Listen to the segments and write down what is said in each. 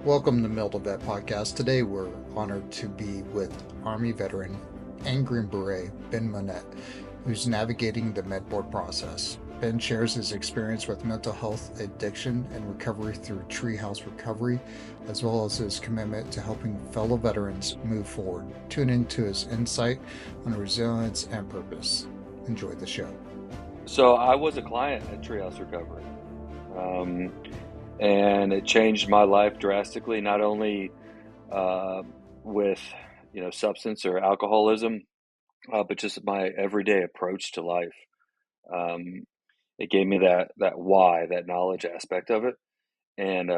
Welcome to Mil2Vet Podcast. Today we're honored to be with Army veteran and Green Beret Ben Monette, who's navigating the med board process. Ben shares his experience with mental health, addiction, and recovery through Treehouse Recovery, as well as his commitment to helping fellow veterans move forward. Tune into his insight on resilience and purpose. Enjoy the show. So I was a client at Treehouse Recovery, and it changed my life drastically. Not only with substance or alcoholism, but just my everyday approach to life. Um, it gave me that why, that knowledge aspect of it, and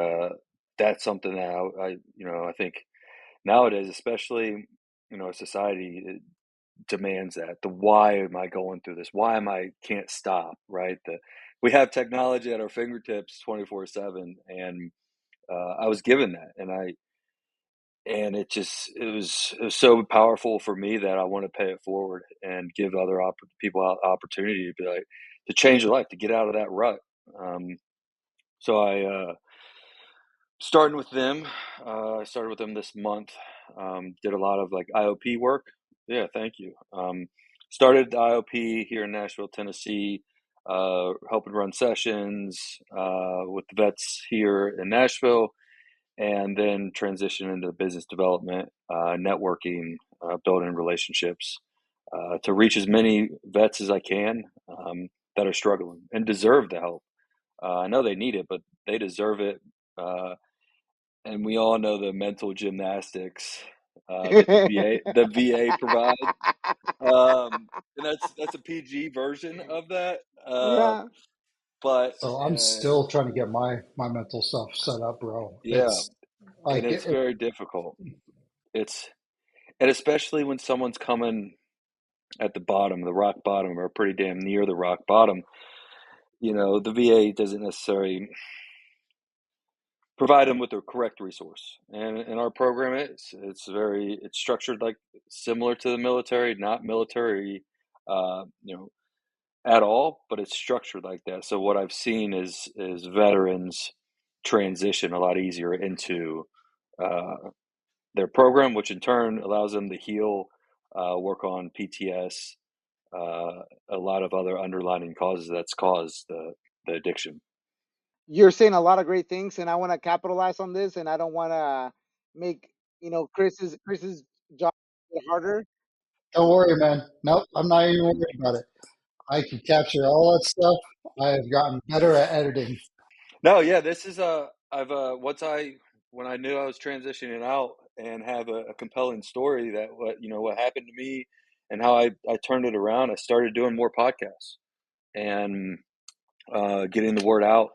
that's something that I think nowadays, especially society demands that. The why am I going through this? Why am I can't stop, right? We have technology at our fingertips 24/7, and I was given that, and it was so powerful for me that I want to pay it forward and give other people opportunity to be like to change their life, to get out of that rut. So I starting with them. I started with them this month. Did a lot of like IOP work. Yeah, thank you. Started the IOP here in Nashville, Tennessee, helping run sessions with the vets here in Nashville, and then transition into business development, networking, building relationships to reach as many vets as I can that are struggling and deserve the help. I know they need it, but they deserve it. And we all know the mental gymnastics that the VA provides, and that's a PG version of that. Yeah. But So I'm still trying to get my mental stuff set up, bro. yeah, It's and like it's very difficult. It's and especially when someone's coming at the bottom, the rock bottom, or pretty damn near the rock bottom. The VA doesn't necessarily provide them with the correct resource. And in our program, it's structured like similar to the military, not military, uh, you know, at all, but it's structured like that. So what I've seen is veterans transition a lot easier into uh, their program, which in turn allows them to heal, work on PTS, a lot of other underlying causes that's caused the addiction. You're saying a lot of great things, and I want to capitalize on this, and I don't want to make Chris's job harder. don't worry, man. Nope, I'm not even worried about it. I can capture all that stuff. I have gotten better at editing. No, yeah, this is I've when I knew I was transitioning out and have a compelling story that what happened to me and how I turned it around. I started doing more podcasts and getting the word out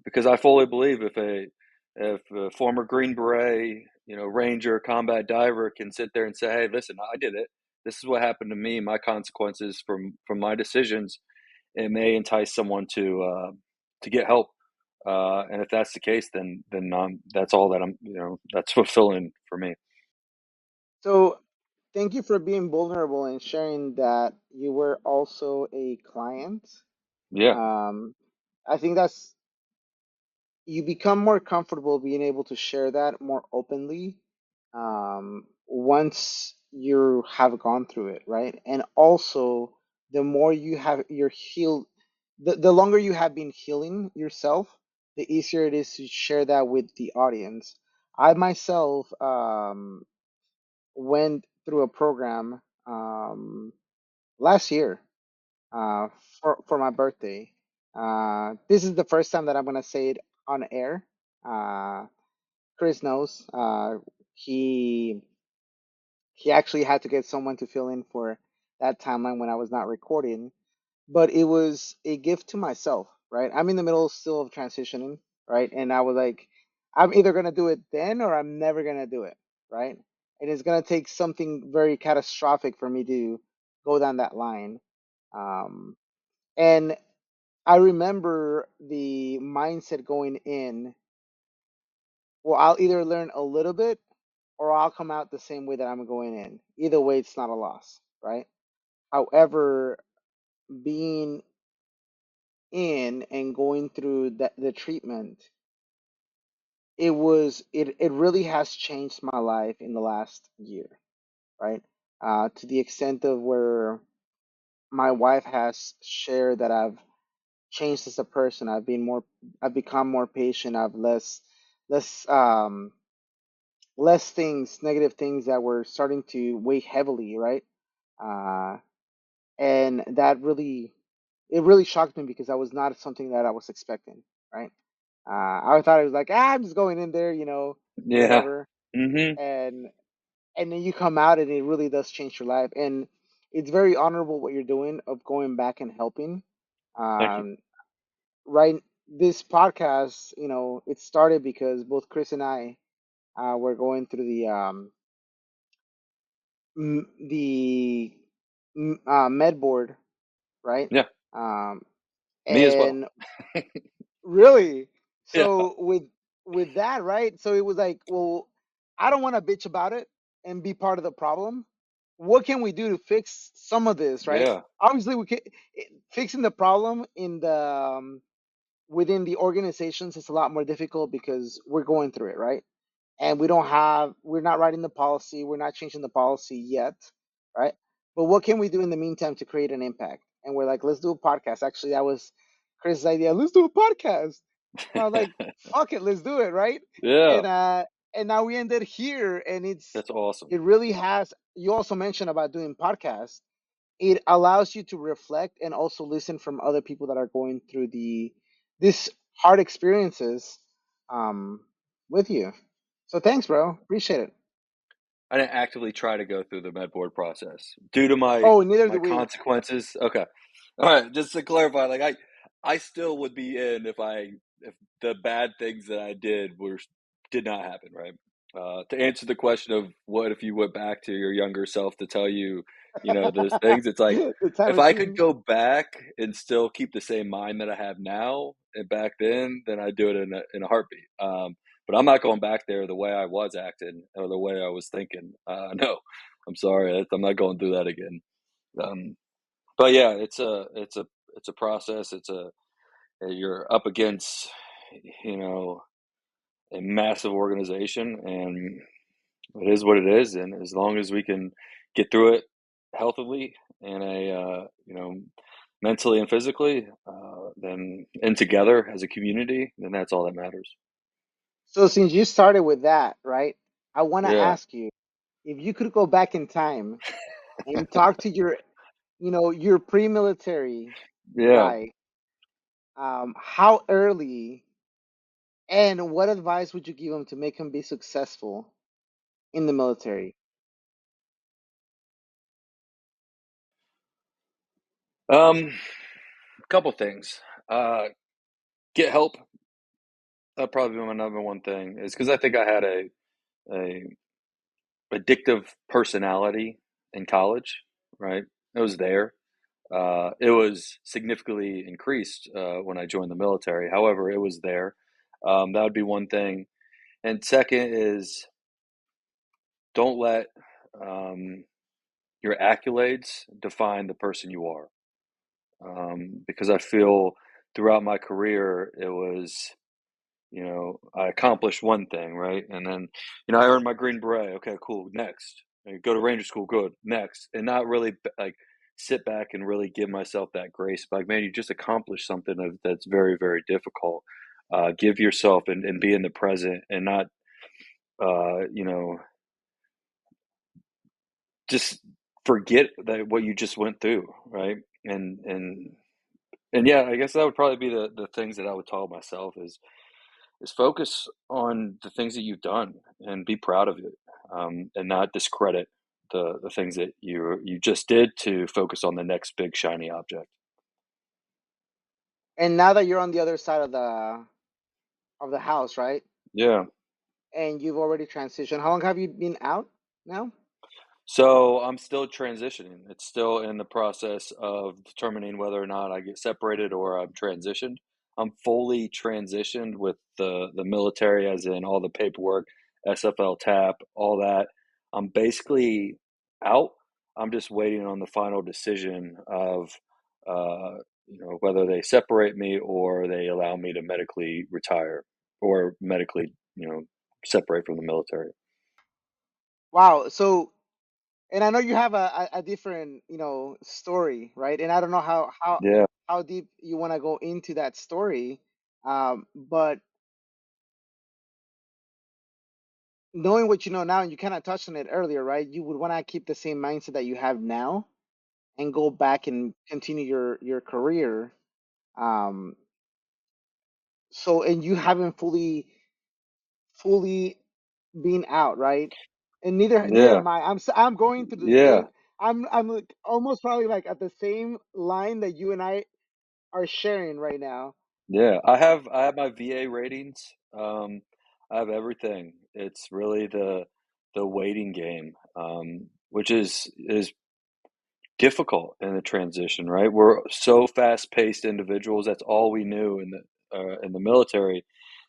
because I fully believe if a former Green Beret, Ranger, combat diver can sit there and say, "Hey, listen, I did it. This is what happened to me. My consequences from my decisions." It may entice someone to get help. And if that's the case, then that's all that that's fulfilling for me. So, thank you for being vulnerable and sharing that you were also a client. Yeah, Um, I think that's you become more comfortable being able to share that more openly once you have gone through it, right? And also, the more you're healed, the longer you have been healing yourself, the easier it is to share that with the audience. I myself went through a program last year uh, for my birthday. This is the first time that I'm gonna say it on air. Uh, Chris knows. He he actually had to get someone to fill in for that timeline when I was not recording, but it was a gift to myself, right? I'm in the middle still of transitioning, right? And I was like, I'm either gonna do it then or I'm never gonna do it, right? And it's gonna take something very catastrophic for me to go down that line. Um, and I remember the mindset going in, well, I'll either learn a little bit or I'll come out the same way that I'm going in. Either way, it's not a loss, right? However, being in and going through the treatment, it really has changed my life in the last year, right? To the extent of where my wife has shared that I've changed as a person. I've become more patient. I've less, less things, negative things that were starting to weigh heavily, right? Uh, and that really, it really shocked me because that was not something that I was expecting, right? I thought it was like, I'm just going in there, Yeah. whatever. Mm-hmm. And then you come out and it really does change your life. And it's very honorable what you're doing of going back and helping. Thank you. Um, right, this podcast, it started because both Chris and I were going through the med board, right? Yeah. Um, Me as well. and really, Yeah. so with that, right? So it was like, well, I don't want to bitch about it and be part of the problem. What can we do to fix some of this, right? Yeah. Obviously, fixing the problem within the organizations is a lot more difficult because we're going through it, right? And we're not writing the policy, we're not changing the policy yet, right? But what can we do in the meantime to create an impact? And we're like, let's do a podcast. Actually, that was Chris's idea. Let's do a podcast. And I was like, fuck it, let's do it, right? Yeah. And now we ended here, and That's awesome. it really has. You also mentioned about doing podcasts. It allows you to reflect and also listen from other people that are going through this hard experiences um, with you. So thanks, bro. Appreciate it. I didn't actively try to go through the med board process due to Oh, neither my do we. consequences. Okay. All right. Just to clarify, like I still would be in if the bad things that I did not happen, right? To answer the question of what if you went back to your younger self to tell you, those things, it's like The time if I could machine. go back and still keep the same mind that I have now and back then I'd do it in a heartbeat. But I'm not going back there the way I was acting or the way I was thinking. No, I'm sorry, I'm not going through that again. Um, but yeah, it's a process. You're up against, you know, a massive organization, and it is what it is. And as long as we can get through it healthily and mentally and physically, then and together as a community, then that's all that matters. So since you started with that, right? I want to Yeah, ask you if you could go back in time and talk to your pre-military yeah. guy, how early and what advice would you give him to make him be successful in the military? Couple things. Get help. That'd probably be my number one thing. Is because I think I had a addictive personality in college. Right, it was there. It was significantly increased when I joined the military. However, it was there. That would be one thing. And second is don't let um, your accolades define the person you are. Because I feel throughout my career, it was, I accomplished one thing, right? And then, I earned my Green Beret. Okay, cool. Next. Go to Ranger School. Good. Next. And not really like sit back and really give myself that grace. Like, man, you just accomplished something that's very, very difficult. Give yourself and be in the present and not, uh, you know, just forget that what you just went through, right? And yeah, I guess that would probably be the things that I would tell myself is focus on the things that you've done and be proud of it, and not discredit the things that you just did to focus on the next big shiny object. And now that you're on the other side of the house, right? Yeah. And you've already transitioned. How long have you been out now? So I'm still transitioning. It's still in the process of determining whether or not I get separated or I'm transitioned. I'm fully transitioned with the military, as in all the paperwork, SFL tap, all that. I'm basically out. I'm just waiting on the final decision of whether they separate me or they allow me to medically retire or medically. separate from the military. Wow. So, and I know you have a different, story, right? And I don't know Yeah, how deep you want to go into that story. But knowing what you know now, and you kind of touched on it earlier, right? You would want to keep the same mindset that you have now and go back and continue your career. Um, so, and you haven't fully been out, right? And neither yeah, am I. I'm going through yeah, I'm like almost probably like at the same line that you and I are sharing right now. yeah. I have my VA ratings. I have everything. It's really the waiting game, which is difficult in the transition, right? We're so fast-paced individuals. That's all we knew in the military,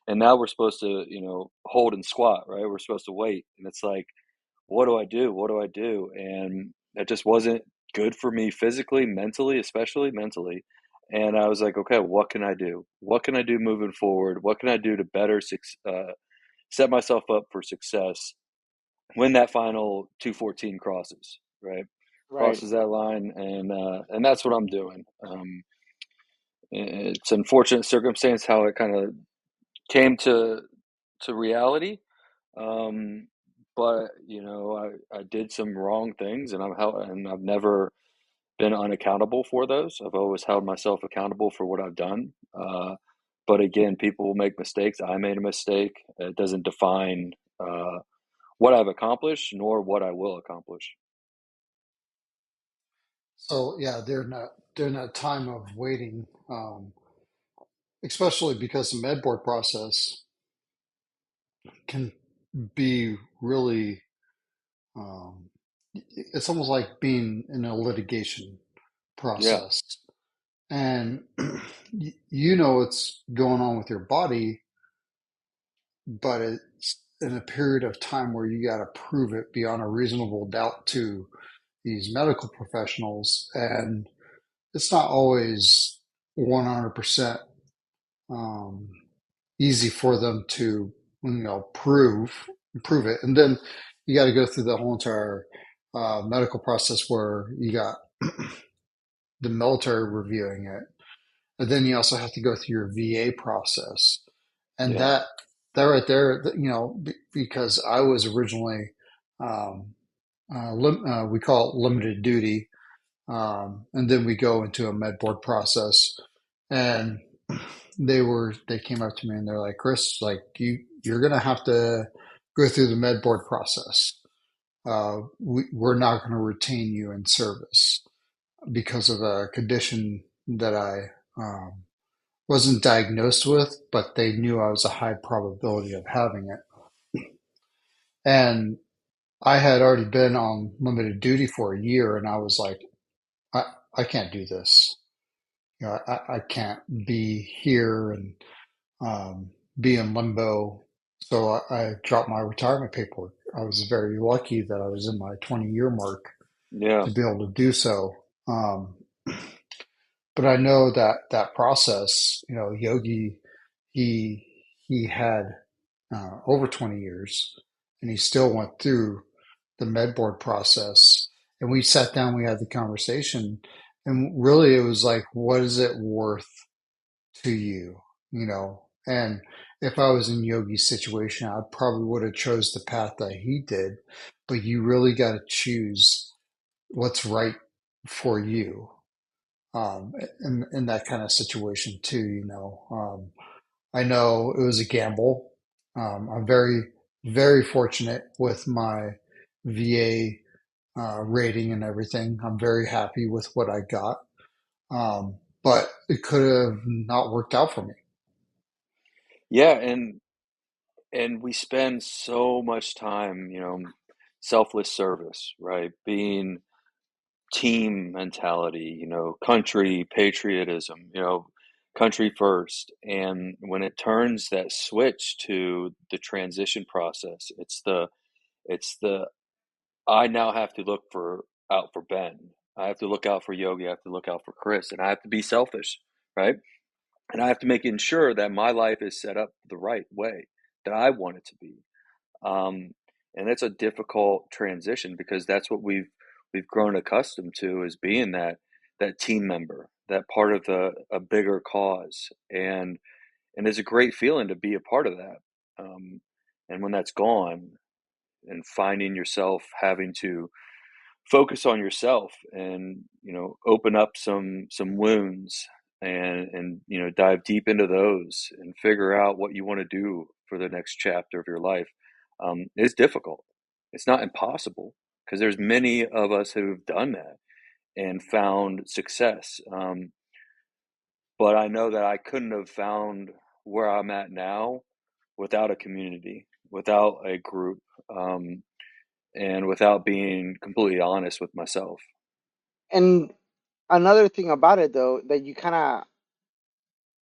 and now we're supposed to, hold and squat, right? We're supposed to wait, and it's like, what do I do? What do I do? And that just wasn't good for me physically, mentally, especially mentally. And I was like, okay, what can I do? What can I do moving forward? What can I do to better set myself up for success when that final 214 crosses, right? Right. Crosses that line, and that's what I'm doing. It's unfortunate circumstance how it kind of came to reality, um, but I did some wrong things, and I've never been unaccountable for those. I've always held myself accountable for what I've done. But again, people will make mistakes. I made a mistake. It doesn't define what I've accomplished nor what I will accomplish. So yeah, during that time of waiting, especially because the med board process can be really, um, it's almost like being in a litigation Yeah, process, and you know what's going on with your body, but it's in a period of time where you got to prove it beyond a reasonable doubt to these medical professionals, and it's not always 100% um, easy for them to prove it, and then you got to go through the whole entire medical process where you got the military reviewing it, and then you also have to go through your VA process, and yeah, that right there, because I was originally um, we call it limited duty, and then we go into a med board process, and they came up to me and they're like, Chris, like you're gonna have to go through the med board process. We're not going to retain you in service because of a condition that I wasn't diagnosed with, but they knew I was a high probability of having it. And I had already been on limited duty for a year, and I was like, I, I can't do this. I can't be here and be in limbo. So I dropped my retirement paperwork. I was very lucky that I was in my 20-year mark yeah, to be able to do so. Um, but I know that that process, Yogi, he he had over 20 years, and he still went through the med board process. And we sat down, we had the conversation, and really it was like, what is it worth to you? And if I was in Yogi's situation, I probably would have chose the path that he did. But you really got to choose what's right for you, in that kind of situation too. I know it was a gamble. I'm very, very fortunate with my VA rating and everything. I'm very happy with what I got, but it could have not worked out for me. yeah, and we spend so much time, selfless service, right? Being team mentality, country patriotism, country first. And when it turns that switch to the transition process, it's the I now have to look for out for Ben. I have to look out for Yogi. I have to look out for Chris, and I have to be selfish, right? And I have to make ensure that my life is set up the right way. that I want it to be. Um, and it's a difficult transition because that's what we've grown accustomed to, is being that team member, that part of a bigger cause, and it's a great feeling to be a part of that. Um, and when that's gone, and finding yourself having to focus on yourself, and open up some wounds, and dive deep into those and figure out what you want to do for the next chapter of your life, is difficult. It's not impossible, because there's many of us who've done that and found success, but I know that I couldn't have found where I'm at now without a community, without a group, and without being completely honest with myself. And another thing about it, though, that you kind of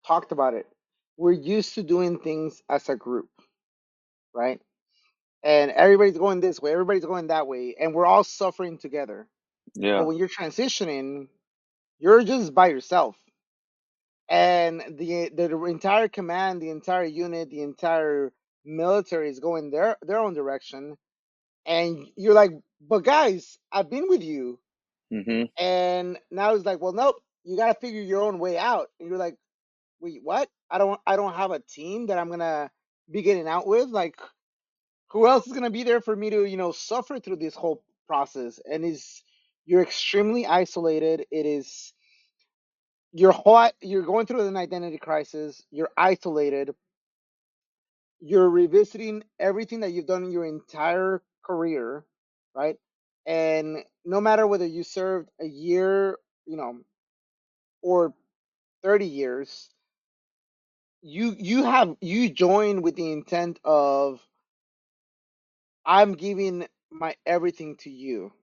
talked about it, we're used to doing things as a group, right? And everybody's going this way, everybody's going that way, and we're all suffering together. But Yeah. when you're transitioning, you're just by yourself. And the entire command, the entire unit, the entire military is going their own direction. And you're like, but guys, I've been with you. Hmm. And now it's like, well, nope, you gotta figure your own way out. And you're like, wait, what? I don't have a team that I'm gonna be getting out with. Like, who else is gonna be there for me to, suffer through this whole process? And is you're extremely isolated. It is you're going through an identity crisis. You're isolated. You're revisiting everything that you've done in your entire career, right? And no matter whether you served a year, or 30 years, you join with the intent of, I'm giving my everything to you.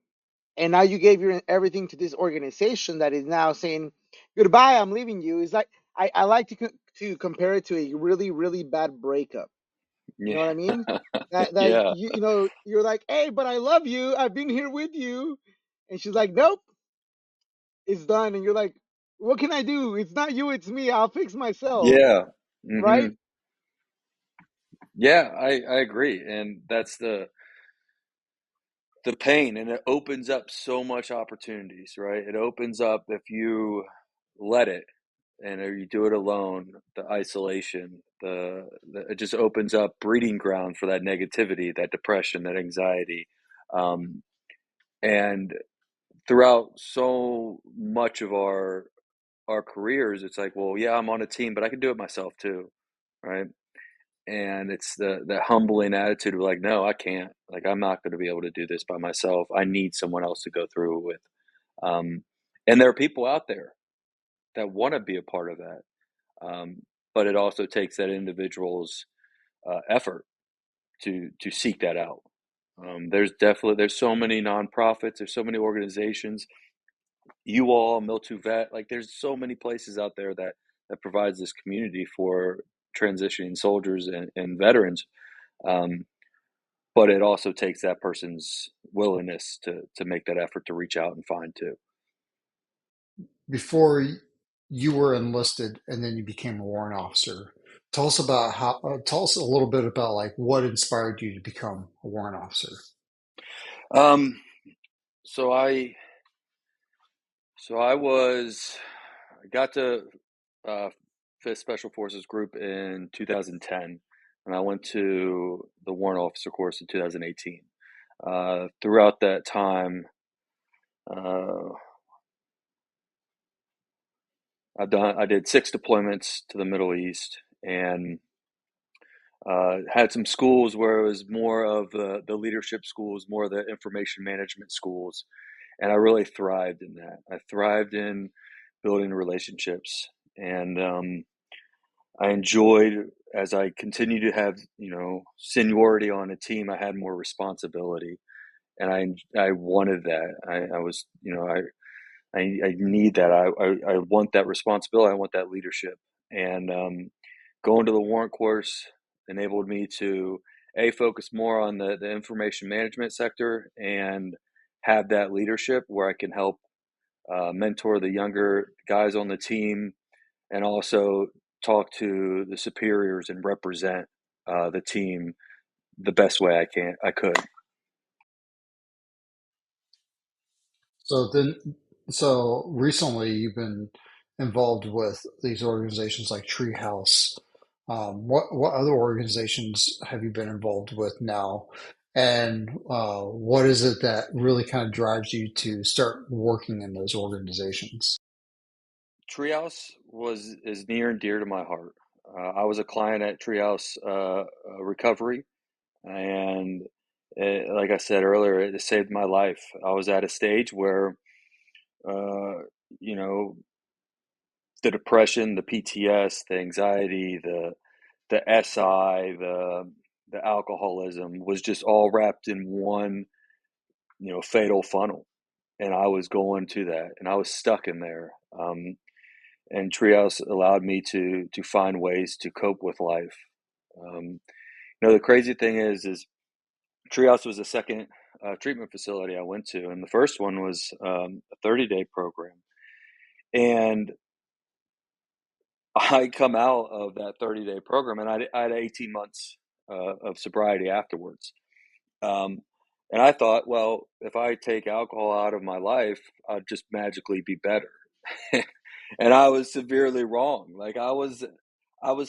And now you gave your everything to this organization that is now saying goodbye, I'm leaving you. It's like, I like to compare it to a really, really bad breakup. You know what I Yeah. mean? That Yeah. you're like, hey, but I love you. I've been here with you. And she's like, nope, it's done. And you're like, what can I do? It's not you, it's me. I'll fix myself. Yeah. Hmm. Right? Yeah, I agree. And that's the pain, and it opens up so much opportunities, right? It opens up, if you let it, and or you do it alone, the isolation, it just opens up breeding ground for that negativity, that depression, that anxiety. Um, and throughout so much of our careers, it's like, well, yeah, I'm on a team, but I can do it myself too, right? And it's the humbling attitude of like, no, I can't. Like, I'm not going to be able to do this by myself. I need someone else to go through it with. Um, and there are people out there that want to be a part of that, um, but it also takes that individual's effort to seek that out. There's so many nonprofits, there's so many organizations, you all, Mil2Vet, like there's so many places out there that provides this community for transitioning soldiers and veterans. Um, but it also takes that person's willingness to make that effort to reach out and find too. Before you were enlisted and then you became a warrant officer, tell us a little bit about like what inspired you to become a warrant officer. Um, so I so I was I got to uh, Fifth Special Forces Group in 2010, and I went to the warrant officer course in 2018. Throughout that time, uh, I did 6 deployments to the Middle East, and had some schools where it was more of the leadership schools, more of the information management schools, and I really thrived in that. I thrived in building relationships, and I enjoyed, as I continued to have seniority on a team, I had more responsibility, and I wanted that. I was I need that. I want that responsibility. I want that leadership. And going to the warrant course enabled me to focus more on the information management sector and have that leadership where I can help mentor the younger guys on the team, and also talk to the superiors and represent. the team the best way I could. So recently you've been involved with these organizations like Treehouse. What other organizations have you been involved with now? And what is it that really kind of drives you to start working in those organizations? Treehouse is near and dear to my heart. I was a client at Treehouse Recovery, and like I said earlier, it saved my life. I was at a stage where, uh, you know, the depression, the PTS, the anxiety, the SI, the alcoholism was just all wrapped in one, fatal funnel. And I was going to that, and I was stuck in there. And Treehouse allowed me to find ways to cope with life. The crazy thing is Treehouse was the second treatment facility I went to, and the first one was a 30-day program. And I come out of that 30-day program, and I had 18 months of sobriety afterwards. Um, and I thought, well, if I take alcohol out of my life, I'd just magically be better. And I was severely wrong. Like I was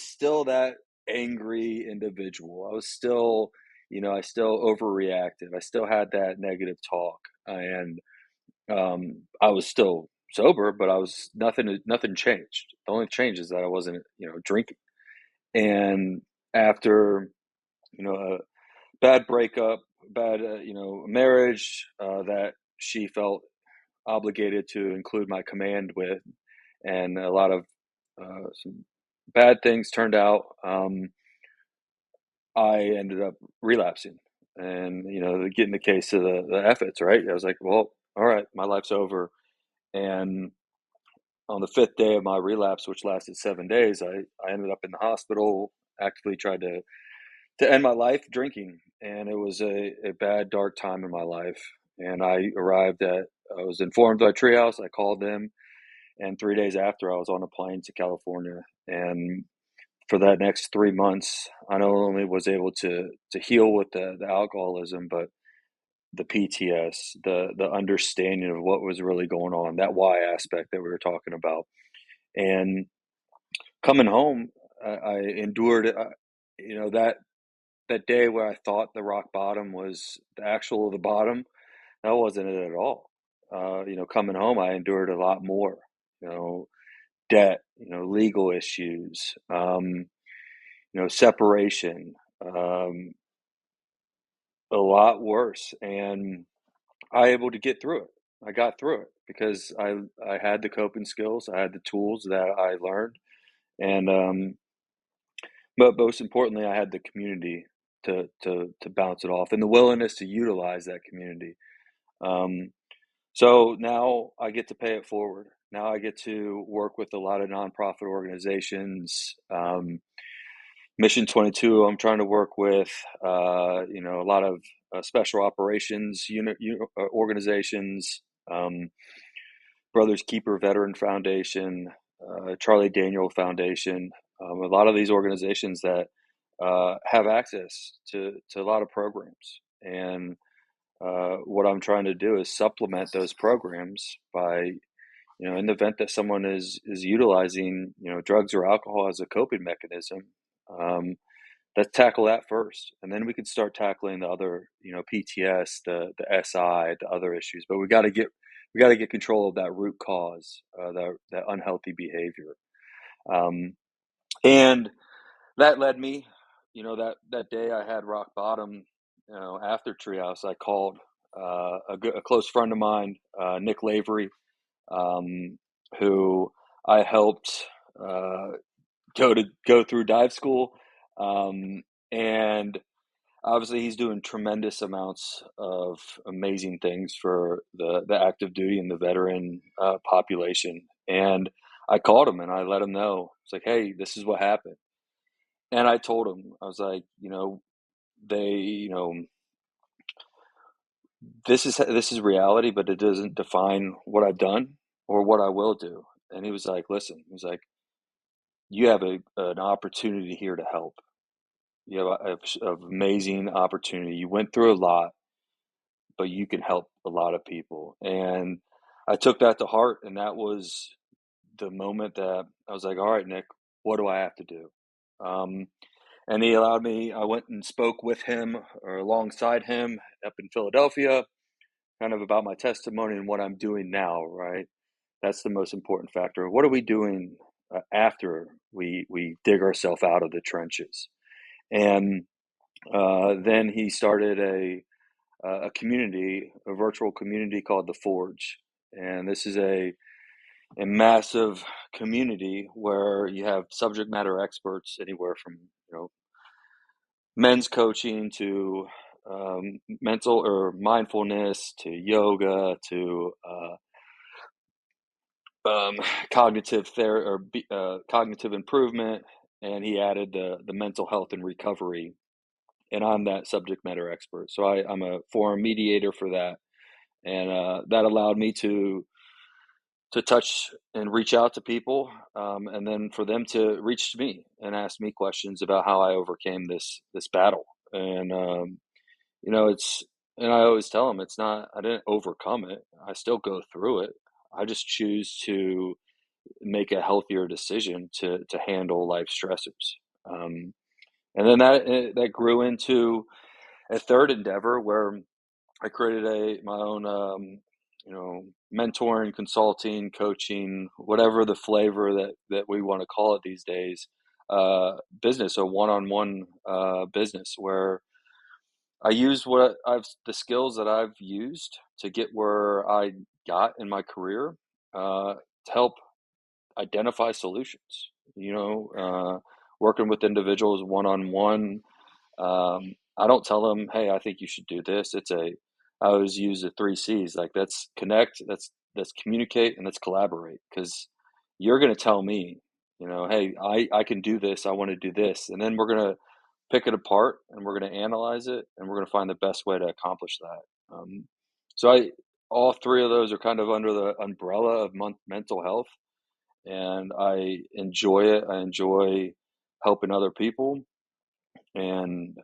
still that angry individual. I was still, I still overreacted. I still had that negative talk, and I was still sober, but I was nothing changed. The only change is that I wasn't, drinking. And after, a bad breakup, bad, marriage that she felt obligated to include my command with, and a lot of some bad things turned out. I ended up relapsing, and getting the case of the efforts. Right, I was like, well, all right, my life's over. And on the fifth day of my relapse, which lasted 7 days, I ended up in the hospital. Actively tried to end my life drinking, and it was a bad, dark time in my life. And I was informed by Treehouse. I called them, and 3 days after, I was on a plane to California. And for that next 3 months, I not only was able to heal with the alcoholism, but the PTS, the understanding of what was really going on, that why aspect that we were talking about. And coming home, I endured, that day where I thought the rock bottom was the actual the bottom. That wasn't it at all. Coming home, I endured a lot more. You know, debt, legal issues, separation, um, a lot worse. And I able to get through it. I got through it because I had the coping skills, I had the tools that I learned, and but most importantly, I had the community to bounce it off, and the willingness to utilize that community. Um, so now I get to pay it forward. Now I get to work with a lot of nonprofit organizations. Mission 22, I'm trying to work with, a lot of special operations organizations, um, Brothers Keeper Veteran Foundation, Charlie Daniel Foundation, a lot of these organizations that have access to a lot of programs. And what I'm trying to do is supplement those programs by, in the event that someone is utilizing, drugs or alcohol as a coping mechanism, um, let's tackle that first, and then we can start tackling the other, PTS, the SI, the other issues. But we got to get control of that root cause, that unhealthy behavior. Um, and that led me, that day I had rock bottom. After Treehouse, I called a close friend of mine, Nick Lavery, um, who I helped go through dive school, and obviously he's doing tremendous amounts of amazing things for the active duty and the veteran population. And I called him and I let him know. It's like, hey, this is what happened. And I told him, I was like, they, this is reality, but it doesn't define what I've done or what I will do. And he was like, listen, he was like, you have an opportunity here to help. You have a amazing opportunity. You went through a lot, but you can help a lot of people. And I took that to heart, and that was the moment that I was like, all right, Nick, what do I have to do? Um, and he allowed me, I went and spoke with him or alongside him up in Philadelphia, kind of about my testimony and what I'm doing now, right? That's the most important factor. What are we doing after we dig ourselves out of the trenches? And then he started a community, a virtual community called The Forge. And this is a massive community where you have subject matter experts anywhere from, men's coaching to mental or mindfulness to yoga to um, cognitive improvement, and he added the mental health and recovery, and I'm that subject matter expert. So I'm a forum mediator for that, and that allowed me to touch and reach out to people, and then for them to reach to me and ask me questions about how I overcame this battle. And it's and I always tell them it's not I didn't overcome it. I still go through it. I just choose to make a healthier decision to handle life stressors. Um, and then that grew into a third endeavor where I created my own, mentoring, consulting, coaching, whatever the flavor that we want to call it these days, business, a one-on-one business where I use the skills that I've used to get where I got in my career, to help identify solutions. Working with individuals one-on-one, I don't tell them, hey, I think you should do this. I always use the three C's. Like, let's connect, let's communicate, and let's collaborate. Because you're going to tell me, hey, I can do this. I want to do this. And then we're going to pick it apart and we're going to analyze it and we're going to find the best way to accomplish that. So all three of those are kind of under the umbrella of mental health, and I enjoy it. I enjoy helping other people, and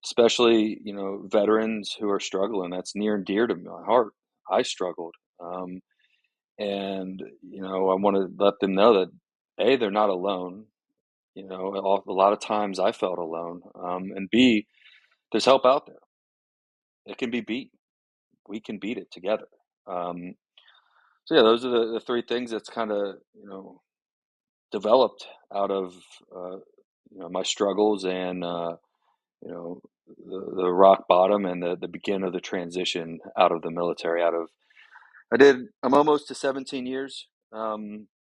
especially veterans who are struggling. That's near and dear to my heart. I struggled, and I want to let them know that they're not alone. A lot of times I felt alone, and B, there's help out there. It can be beat. We can beat it together. Um, so yeah, those are the three things that's kind of developed out of uh, my struggles and you know the rock bottom and the beginning of the transition out of the military. I'm almost to 17 years,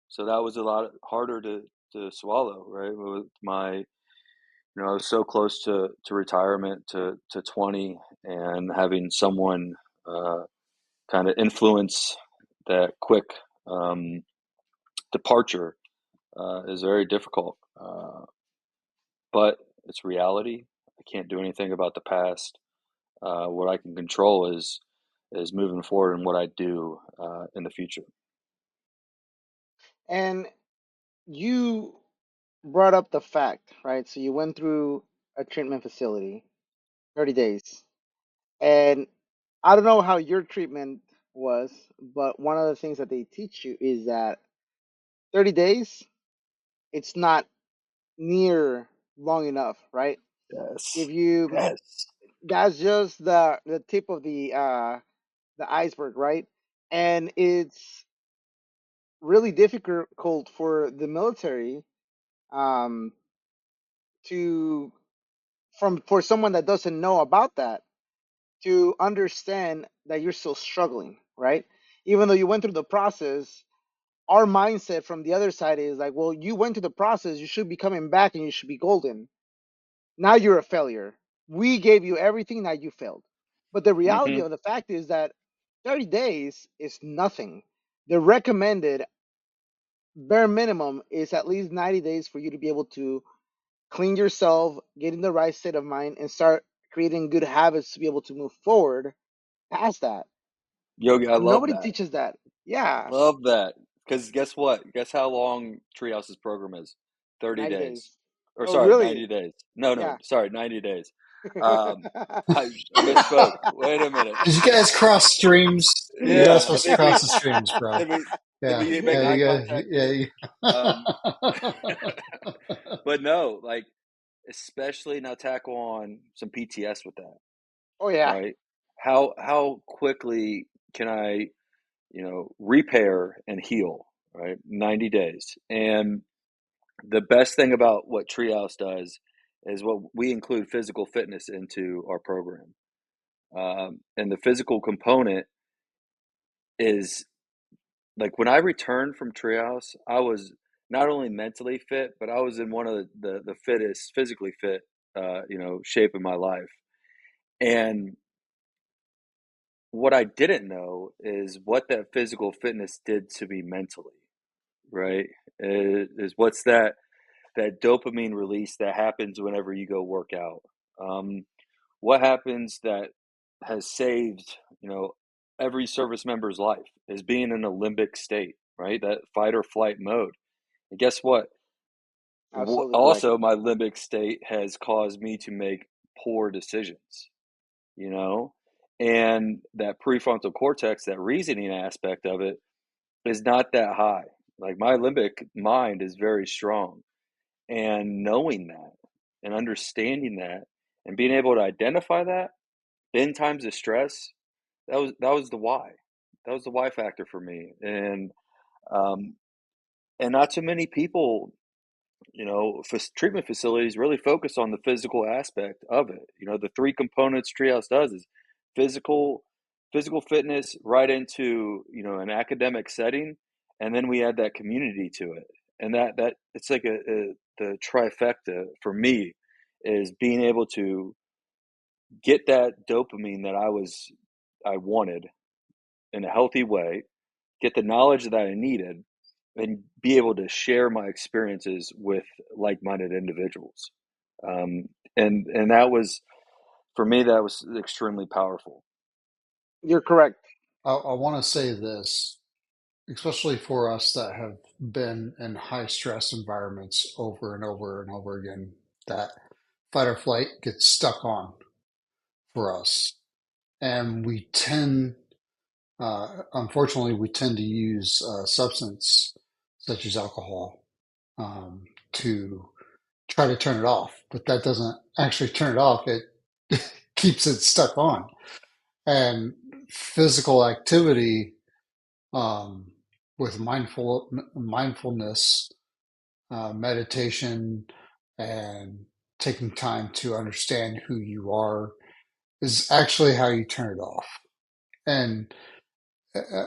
so that was a lot harder to swallow, right? With I was so close to retirement, to 20, and having someone kind of influence that quick um, departure is very difficult. But it's reality. I can't do anything about the past. What I can control is moving forward and what I do in the future. And you brought up the fact, right? So you went through a treatment facility, 30 days. And I don't know how your treatment was, but one of the things that they teach you is that 30 days, it's not near long enough, right? Yes. If you Yes. That's just the tip of the iceberg, right? And it's really difficult for the military um to from for someone that doesn't know about that to understand that you're still struggling, right? Even though you went through the process, our mindset from the other side is like, well, you went through the process, you should be coming back and you should be golden. Now you're a failure. We gave you everything, now you failed. But the reality Hmm. of the fact is that 30 days is nothing. The recommended bare minimum is at least 90 days for you to be able to clean yourself, get in the right state of mind, and start creating good habits to be able to move forward past that. Yogi, I love Nobody that. teaches that. Yeah, Love that. Because guess what? Guess how long Treehouse's program is? 30 90 days days. or Oh, sorry, 90 really? days. No, Yeah. sorry, 90 days. Um, I misspoke. Wait a minute. Did you guys cross streams? You're not Yeah, I supposed to think cross the streams, bro. did we, did Yeah, we make yeah, eye you got, contact yeah, there? you. Um, but no, like, especially now tackle on some PTS with that, Oh, yeah. right? How quickly can I, repair and heal, right? 90 days. And the best thing about what Treehouse does is what we include physical fitness into our program. And the physical component is like when I returned from Treehouse, I was not only mentally fit, but I was in one of the fittest, physically fit, shape of my life. And what I didn't know is what that physical fitness did to me mentally, right? Is what's that dopamine release that happens whenever you go work out. What happens that has saved, every service member's life is being in a limbic state, right? That fight or flight mode. And guess what? Absolutely correct. Also, my limbic state has caused me to make poor decisions, you know? And that prefrontal cortex, that reasoning aspect of it, is not that high. Like my limbic mind is very strong. And knowing that and understanding that and being able to identify that in times of stress, that was the why. That was the why factor for me. Um, and not too many people, treatment facilities really focus on the physical aspect of it. The three components Treehouse does is physical, physical fitness right into, an academic setting, and then we add that community to it. And that it's like the trifecta for me is being able to get that dopamine that I wanted in a healthy way, get the knowledge that I needed, and be able to share my experiences with like-minded individuals. And that was for me that was extremely powerful. You're correct. I want to say this, especially for us that have been in high stress environments over and over and over again, that fight or flight gets stuck on for us. And unfortunately, we tend to use substance such as alcohol to try to turn it off, but that doesn't actually turn it off. It keeps it stuck on. And physical activity um, with mindfulness, meditation, and taking time to understand who you are is actually how you turn it off. And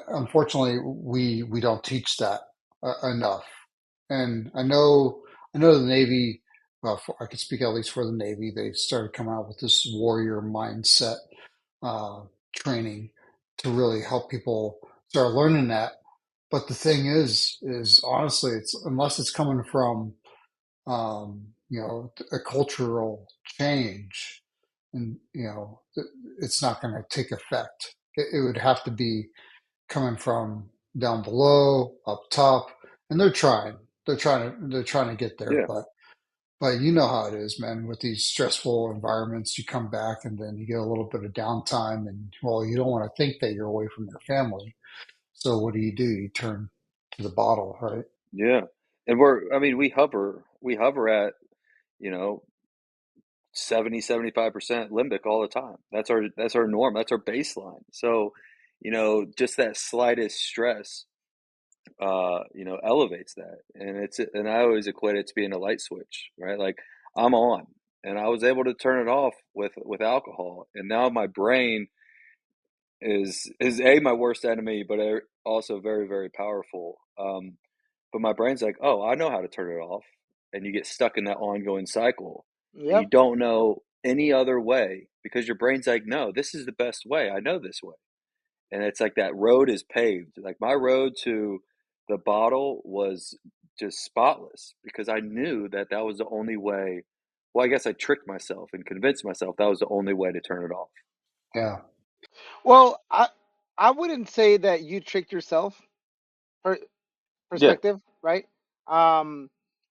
unfortunately, we don't teach that enough. And I know the Navy. I could speak at least for the Navy. They started coming out with this warrior mindset uh, training to really help people start learning that. But the thing is honestly, it's unless it's coming from a cultural change, and it's not going to take effect. It would have to be coming from down below, up top, and they're trying. They're trying to get there, Yeah, but you know how it is, man. With these stressful environments, you come back and then you get a little bit of downtime, and well, you don't want to think that you're away from your family. So what do? You turn to the bottle, right? yeah. And I mean, we hover at, you know 70-75% limbic all the time. That's our norm, that's our baseline. So, just that slightest stress elevates that. And I always equate it to being a light switch, right? Like I'm on and I was able to turn it off with alcohol. And now my brain is my worst enemy, but also very, very powerful. But my brain's like, oh, I know how to turn it off. And you get stuck in that ongoing cycle and you Yep. don't know any other way because your brain's like, no, this is the best way. I know this way. And it's like that road is paved. Like my road to the bottle was just spotless because I knew that that was the only way. Well, I guess I tricked myself and convinced myself that was the only way to turn it off. Yeah, Well, I wouldn't say that you tricked yourself. Per, Yeah. perspective, right? Um,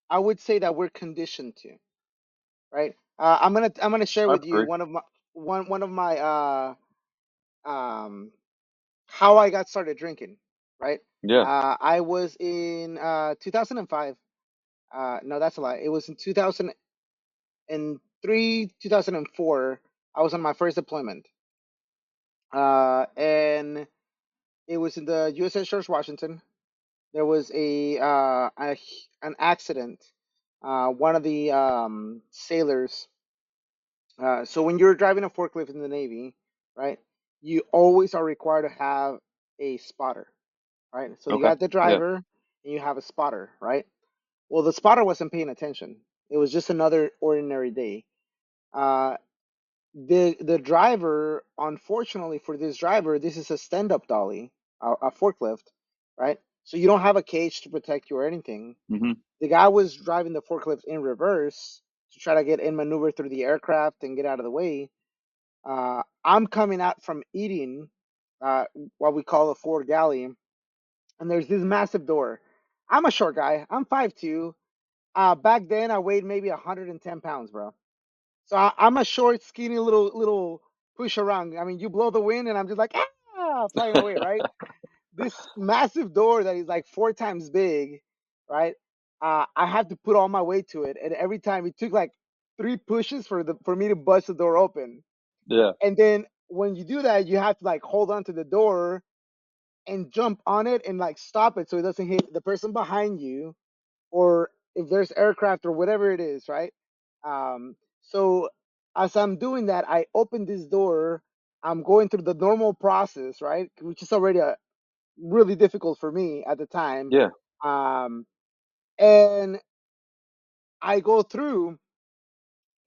I would say that we're conditioned to. right? I'm gonna share I with you agree. one of my um how I got started drinking, right? Yeah. I was in 2005. No, that's a lie. It was in 2003, 2004. I was on my first deployment, and it was in the USS George Washington. There was an accident. One of the sailors. So when you're driving a forklift in the Navy, right, you always are required to have a spotter, right? So you Okay. got the Yeah. driver and you have a spotter, right? Well, the spotter wasn't paying attention. It was just another ordinary day. Uh, the driver, unfortunately for this driver, this is a stand-up dolly, a forklift, right? So you don't have a cage to protect you or anything. Hmm. The guy was driving the forklift in reverse to try to get in maneuver through the aircraft and get out of the way. I'm coming out from eating uh, what we call a forward galley, and there's this massive door. I'm a short guy. I'm 5'2". Back then I weighed maybe 110 pounds, bro. So I'm a short, skinny little push around. I mean, you blow the wind, and I'm just like flying away, right? This massive door that is like 4 times big, right? I had to put all my weight to it, and every time it took like 3 pushes for me to bust the door open. Yeah. And then when you do that, you have to like hold on to the door and jump on it and like stop it so it doesn't hit the person behind you, or if there's aircraft or whatever it is, right? So as I'm doing that, I open this door. I'm going through the normal process, right? Which is already really difficult for me at the time. Yeah. Um, and I go through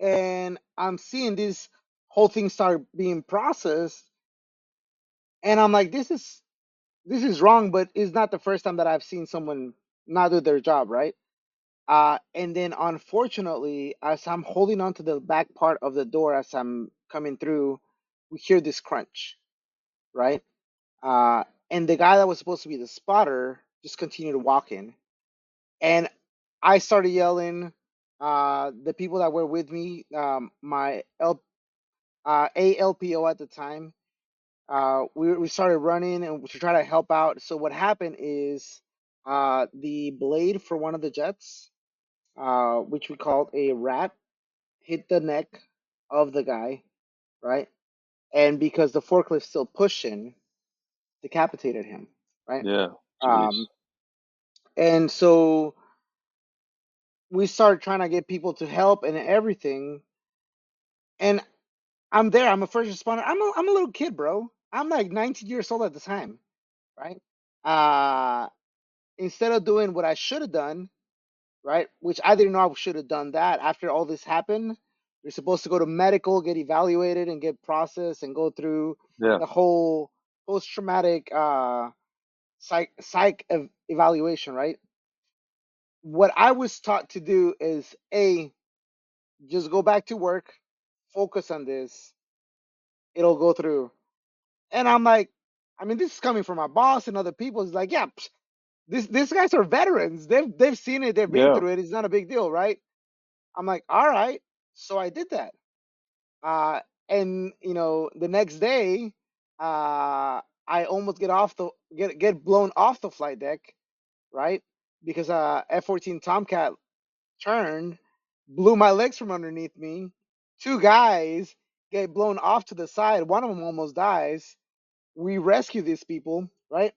and I'm seeing this whole thing start being processed. And I'm like, this is wrong, but it's not the first time that I've seen someone not do their job, right? And then unfortunately, as I'm holding on to the back part of the door as I'm coming through, we hear this crunch, right? Uh, and the guy that was supposed to be the spotter just continued walking. And I started yelling. The people that were with me, my ALPO at the time, we started running and to try to help out. So what happened is the blade for one of the jets, which we called a rat, hit the neck of the guy, right? And because the forklift's still pushing, decapitated him, right? Yeah. Um, Jeez. and so we started trying to get people to help and everything. And I'm there. I'm a first responder. I'm a little kid, bro. I'm like 19 years old at the time, right? Uh, Instead of doing what I should have done, right? Which I didn't know I should have done that after all this happened. You're supposed to go to medical, get evaluated, and get processed, and go through Yeah. the whole post-traumatic psych evaluation, right? What I was taught to do is just go back to work, focus on this, it'll go through. And I'm like, I mean, this is coming from my boss and other people. It's like, yeah, these guys are veterans. They've seen it, they've been Yeah. through it. It's not a big deal, right? I'm like, all right. So I did that. Uh, and the next day, I almost get blown off the flight deck, right? Because F-14 Tomcat turned, blew my legs from underneath me. Two guys get blown off to the side. One of them almost dies. We rescue these people, right?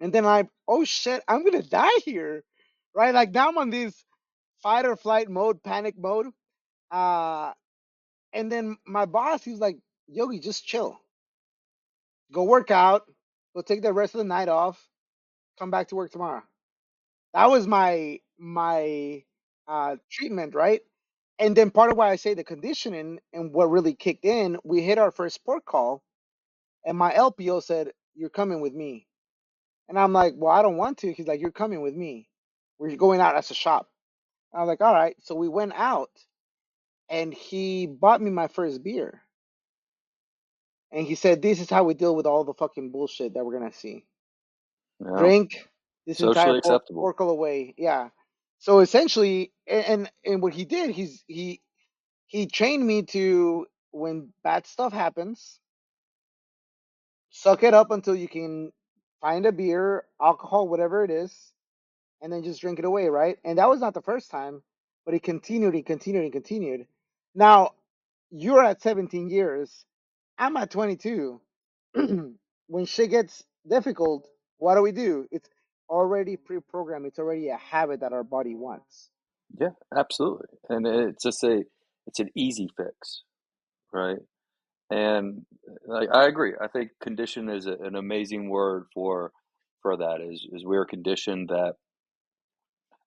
And then oh shit, I'm gonna die here, right? Like now I'm on this fight or flight mode, panic mode. Uh, and then my boss, he's like, Yogi, just chill. Go work out. Go take the rest of the night off. Come back to work tomorrow. That was my treatment, right? And then part of why I say the conditioning and what really kicked in, we hit our first port call, and my LPO said, "You're coming with me." And I'm like, "Well, I don't want to." He's like, "You're coming with me. We're going out as a shop." I was like, "All right." So we went out, and he bought me my first beer, and he said, "This is how we deal with all the fucking bullshit that we're gonna see. Yeah. Drink this entire Socially acceptable. porkle away." Yeah. So essentially, and what he did, he trained me to, when bad stuff happens, suck it up until you can find a beer, alcohol, whatever it is, and then just drink it away, right? And that was not the first time, but he continued, he continued, he continued. Now, you're at 17 years, I'm at 22. When shit gets difficult, what do? It's already pre-programmed. It's already a habit that our body wants. Yeah, absolutely. And it's an easy fix, right? And like I agree. I think condition is an amazing word for that. Is we're conditioned that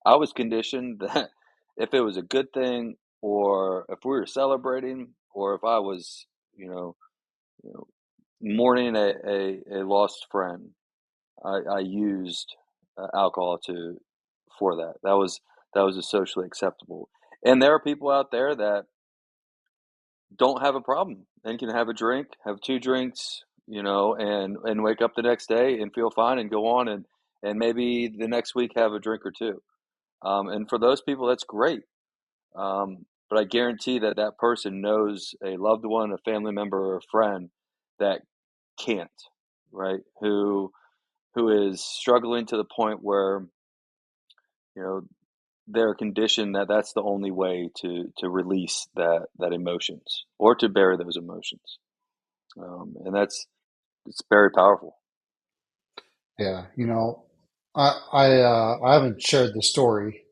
I was conditioned that if it was a good thing, or if we were celebrating, or if I was, you know, mourning a lost friend, I used alcohol to for that. That was a socially acceptable. And there are people out there that don't have a problem and can have a drink, have two drinks, and wake up the next day and feel fine and go on and maybe the next week have a drink or two. And for those people, that's great. But I guarantee that that person knows a loved one, a family member, or a friend that can't, right? Who is struggling to the point where you know they're conditioned that that's the only way to release that emotions or to bury those emotions, and it's very powerful. Yeah, I haven't shared the story.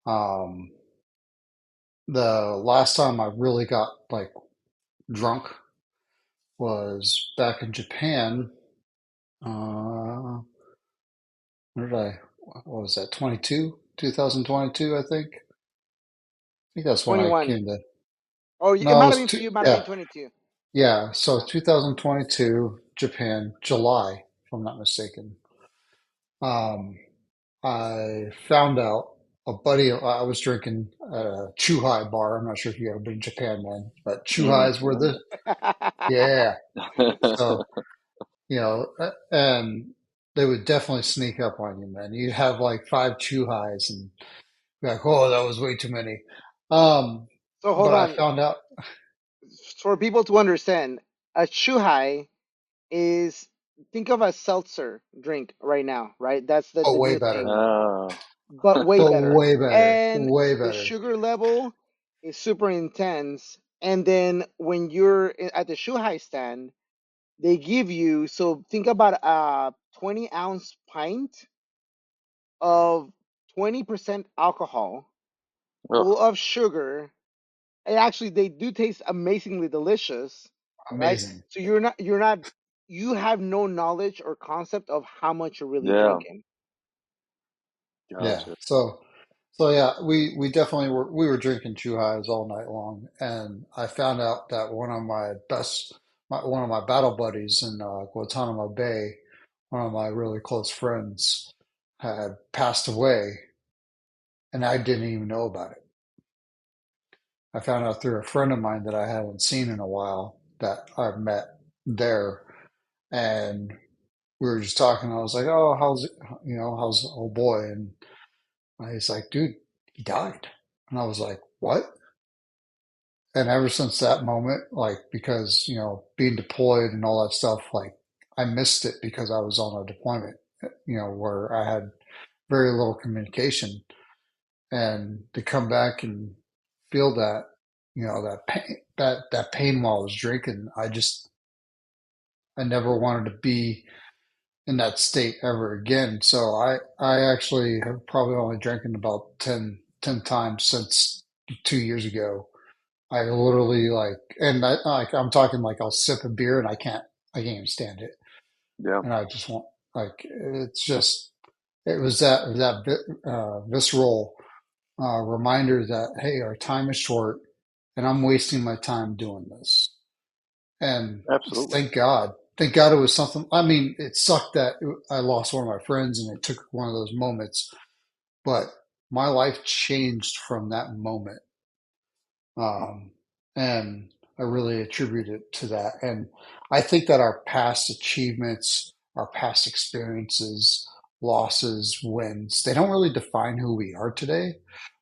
Um, the last time I really got like drunk was back in Japan. Uh, where did I? What was that? 2022, I think. I think that's when I 21. came to. Oh, it No, it might have was been for two. you. It might have been Yeah, 22. yeah. So Yeah. 2022, Japan, July, if I'm not mistaken. Um, I found out a buddy. I was drinking at a Chuhai bar. I'm not sure if you ever been to Japan, man, but Chuhais were Oh, yeah. yeah. So and they would definitely sneak up on you, man. You'd have like five Chuhais and be like, oh, that was way too many. Um, So hold but I on. found out, For people to understand, a shuhai is, think of a seltzer drink right now, right? That's oh, the way new better, thing, Oh, but way but better. way better, And way the better. sugar level is super intense. And then when you're at the shuhai stand, they give you, so think about a 20-ounce pint of 20% alcohol, oh, full of sugar. And actually, they do taste amazingly delicious, right? Amazing. So you have no knowledge or concept of how much you're really yeah, drinking. Yeah. gotcha. So yeah, we definitely we were drinking Chuhais all night long, and I found out that one of my battle buddies in Guantanamo Bay, one of my really close friends, had passed away, and I didn't even know about it. I found out through a friend of mine that I hadn't seen in a while that I met there, and we were just talking. I was like, "Oh, how's old boy?" And he's like, "Dude, he died." And I was like, "What?" And ever since that moment, like, because, being deployed and all that stuff, like, I missed it because I was on a deployment, where I had very little communication. And to come back and feel that, that pain, that pain while I was drinking, I never wanted to be in that state ever again. So I actually have probably only drinking about ten times since 2 years ago. I literally I'm talking like I'll sip a beer and I can't even stand it, Yeah, and I just want like it's just it was that visceral reminder that hey, our time is short, and I'm wasting my time doing this, and absolutely. thank God it was something. I mean, it sucked that I lost one of my friends, and it took one of those moments, but my life changed from that moment. Um, and I really attribute it to that. And I think that our past achievements, our past experiences, losses, wins, they don't really define who we are today,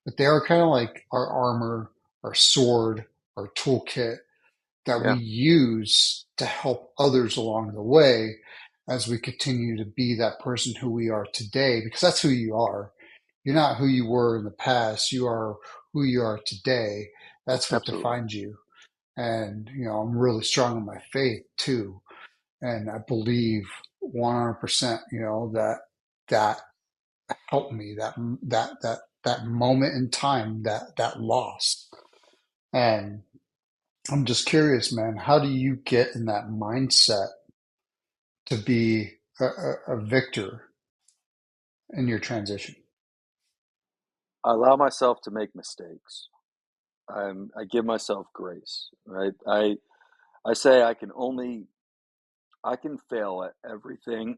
but they are kind of like our armor our sword, our toolkit that we Yeah, use to help others along the way as we continue to be that person who we are today, because that's who you are. You're not who you were in the past. You are who you are today. That's what absolutely. defines you. And, I'm really strong in my faith too. And I believe 100%, that helped me, that moment in time, that loss. And I'm just curious, man, how do you get in that mindset to be a victor in your transition? I allow myself to make mistakes. I give myself grace, right? I say I can fail at everything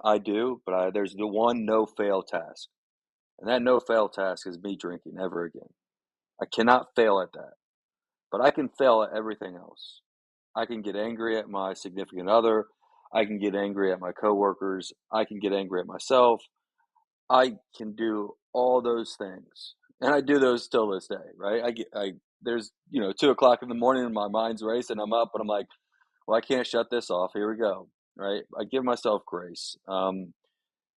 I do, but there's the one no fail task, and that no fail task is me drinking ever again. I cannot fail at that, but I can fail at everything else. I can get angry at my significant other. I can get angry at my coworkers. I can get angry at myself. I can do all those things, and I do those till this day, right? There's 2 o'clock in the morning, and my mind's racing. I'm up, and I'm like, well, I can't shut this off. Here we go, right? I give myself grace.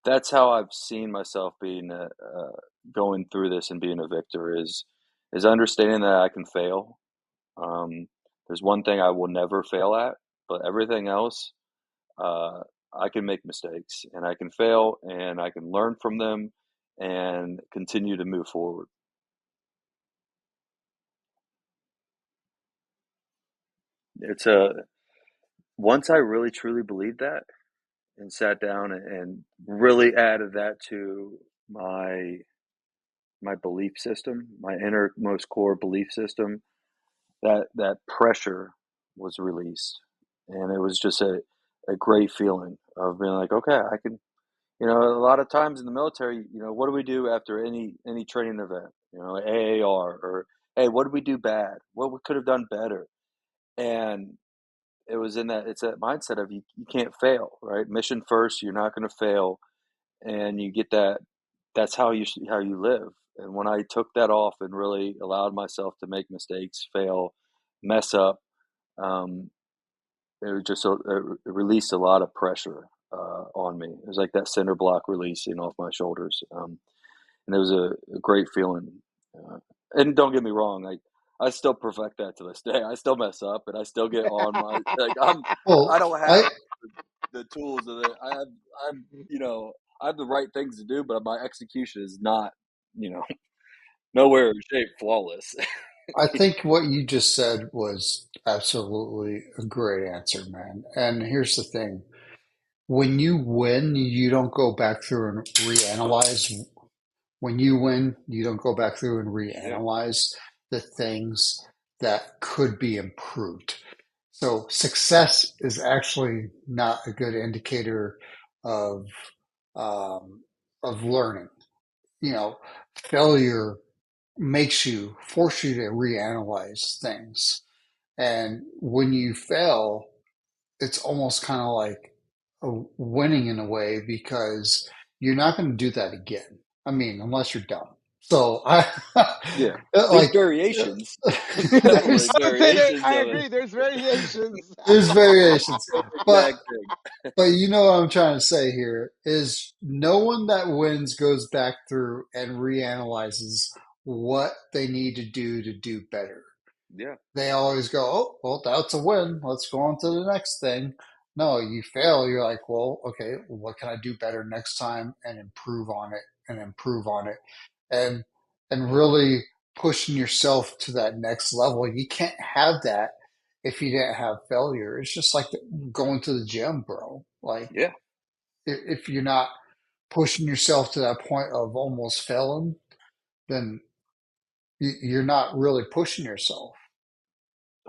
That's how I've seen myself being going through this and being a victor is understanding that I can fail. Um, there's one thing I will never fail at, but everything else, uh, I can make mistakes and I can fail and I can learn from them and continue to move forward. It's a Once I really truly believed that and sat down and really added that to my belief system, my innermost core belief system, that pressure was released, and it was just a great feeling of being like, okay, I can. A lot of times in the military, what do we do after any training event? AAR or hey, what did we do bad? What we could have done better? And it's that mindset of you can't fail, right? Mission first, you're not going to fail, and you get that. That's how you live. And when I took that off and really allowed myself to make mistakes, fail, mess up, um, it released a lot of pressure on me. It was like that cinder block releasing off my shoulders, and it was a great feeling. Uh, and don't get me wrong, I still perfect that to this day. I still mess up, and I still get on my like I Well, don't I, have the tools of it. I'm I have the right things to do, but my execution is not you know nowhere in shape flawless. I think what you just said was absolutely a great answer, man. And here's the thing. When you win, you don't go back through and reanalyze. When you win, you don't go back through and Yeah, reanalyze the things that could be improved. So success is actually not a good indicator of um, of learning. You know, failure force you to reanalyze things. And when you fail, it's almost kind of like winning in a way because you're not going to do that again. I mean, unless you're dumb. So I yeah. There's like variations. There's definitely there's I would say that variations I of it. agree. There's variations. there's variations, Same but exact thing. you know what I'm trying to say here is no one that wins goes back through and reanalyzes what they need to do better. Yeah, They always go, oh, well, that's a win. Let's go on to the next thing. No, you fail. You're like, well, okay, what can I do better next time and improve on it and improve on it and really pushing yourself to that next level. You can't have that if you didn't have failure. It's just like going to the gym, bro. Like yeah. if you're not pushing yourself to that point of almost failing, then you're not really pushing yourself.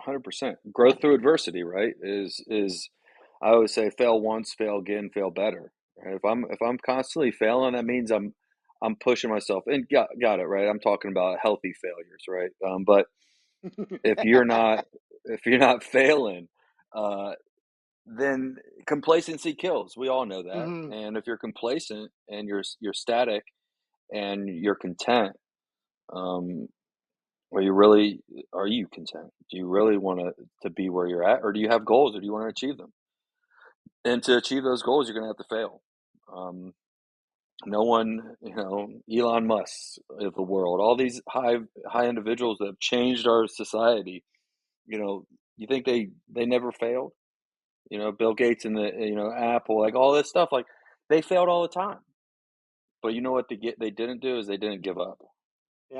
100%. Growth through adversity, right? Is I always say fail once, fail again, fail better. Right? If I'm constantly failing, that means I'm pushing myself. And got it right. I'm talking about healthy failures, right? But if you're not if you're not failing, uh, then complacency kills. We all know that. Mhm. And if you're complacent and you're static and you're content, um, Are you content? Do you really want to be where you're at, or do you have goals, or do you want to achieve them? And to achieve those goals, you're going to have to fail. Um, no one, Elon Musk of the world, all these high individuals that have changed our society, you know, you think they never failed? Bill Gates and Apple, like all this stuff, like they failed all the time. But you know what they didn't do is they didn't give up.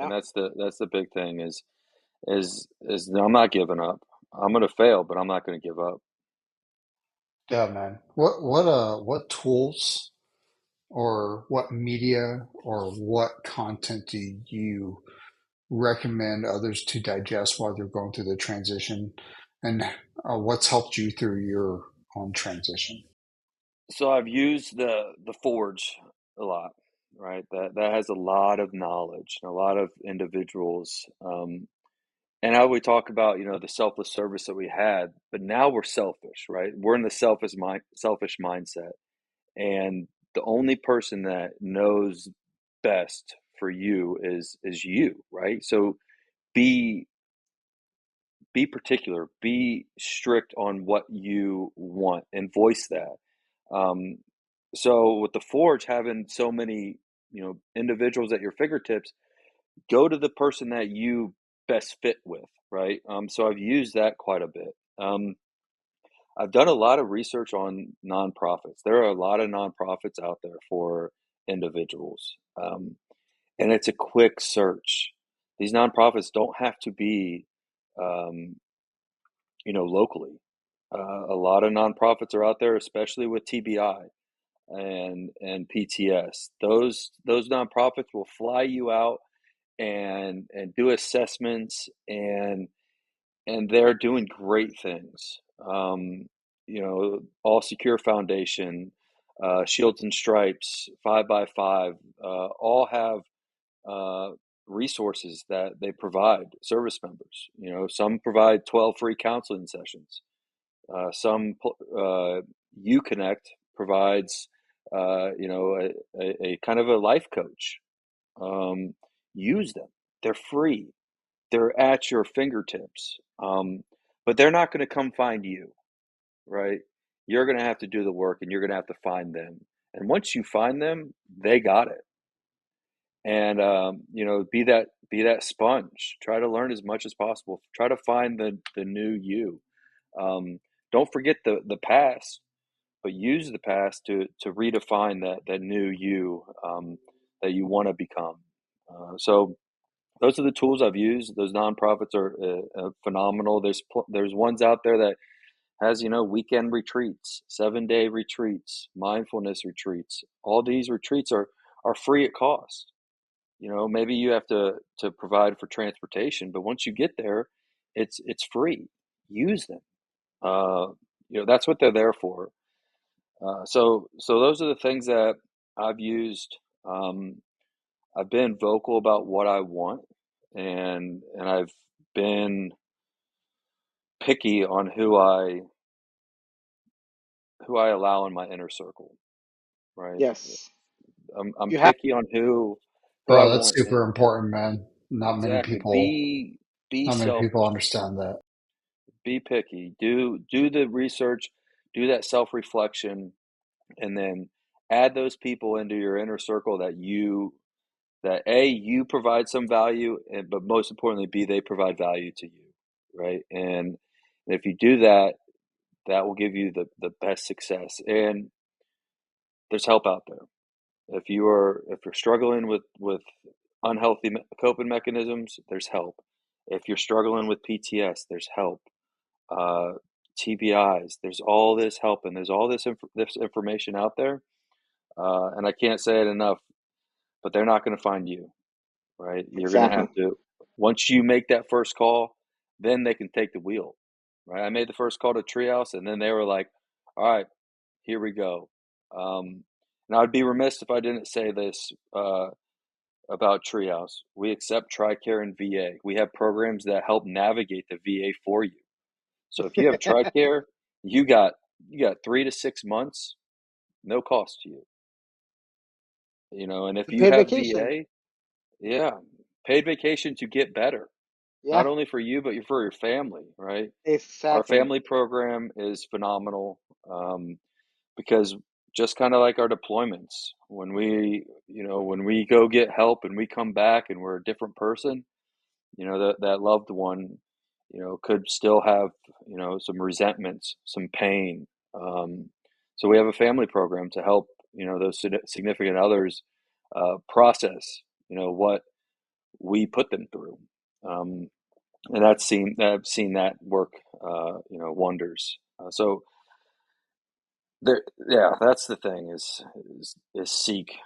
And Yeah. that's the big thing is I'm not giving up. I'm gonna fail, but I'm not gonna give up. Yeah, man. What tools or what media or what content do you recommend others to digest while they're going through the transition? And what's helped you through your own transition? So I've used the Forge a lot, right? That has a lot of knowledge, a lot of individuals. And how we talk about, the selfless service that we had, but now we're selfish, right? We're in the selfish mindset. And the only person that knows best for you is you, right? So be be particular, be strict on what you want and voice that. Um, so with the Forge having so many, individuals at your fingertips, go to the person that you best fit with, right? So I've used that quite a bit. I've done a lot of research on nonprofits. There are a lot of nonprofits out there for individuals, and it's a quick search. These nonprofits don't have to be, um, locally. A lot of nonprofits are out there, especially with TBI and PTS. Those nonprofits will fly you out and do assessments and they're doing great things. All Secure Foundation, Shields and Stripes, 5x5, all have uh, resources that they provide service members. Some provide 12 free counseling sessions. Some UConnect provides, a kind of a life coach. Um, Use them; they're free. They're at your fingertips. But they're not going to come find you, right? You're going to have to do the work, and you're going to have to find them. And once you find them, they got it. And be that sponge. Try to learn as much as possible. Try to find the new you. Um, don't forget the past, but use the past to redefine that new you, that you want to become. So those are the tools I've used. Those nonprofits are phenomenal. There's ones out there that has weekend retreats, 7-day retreats, mindfulness retreats. All these retreats are free at cost. Maybe you have to provide for transportation, but once you get there, it's free. Use them. Uh, that's what they're there for. So those are the things that I've used. I've been vocal about what I want, and I've been picky on who I allow in my inner circle, right? Yes. I'm You have. picky on who I Bro, that's want. super important, man. Exactly. Be Not many people selfish. understand that. Be picky. Do the research. Do that self reflection, and then add those people into your inner circle that you provide some value, but most importantly, they provide value to you, right? And if you do that, that will give you the best success. And there's help out there. If you're struggling with unhealthy coping mechanisms, there's help. If you're struggling with PTS, there's help. Uh, TBIs, there's all this help, and there's all this information out there. And I can't say it enough, but they're not going to find you, right? You're going to have Exactly. to, once you make that first call, then they can take the wheel, right? I made the first call to Treehouse, and then they were like, all right, here we go. And I'd be remiss if I didn't say this about Treehouse. We accept TRICARE and VA. We have programs that help navigate the VA for you. So if you have TRICARE, you got 3 to 6 months, no cost to you. And if you Paid have vacation. VA, yeah, paid vacation to get better. Yeah, not only for you, but for your family, right? Our exactly. family program is phenomenal, because just kind of like our deployments, when we go get help and we come back and we're a different person, that loved one, could still have, some resentments, some pain. Um, so we have a family program to help, those significant others process, what we put them through. Um, and I've seen that work, wonders. So there, yeah, that's the thing is seek,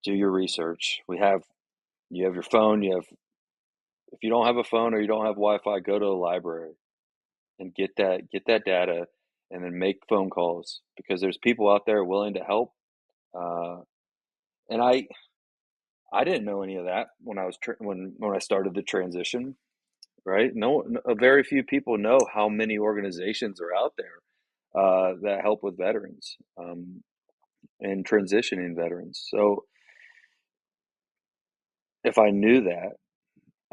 do your research. You have your phone. If you don't have a phone or you don't have Wi-Fi, go to the library and get that data, and then make phone calls, because there's people out there willing to help. Uh, and I didn't know any of that when I was when I started the transition. Right? Very few people know how many organizations are out there that help with veterans, and transitioning veterans. So if I knew that,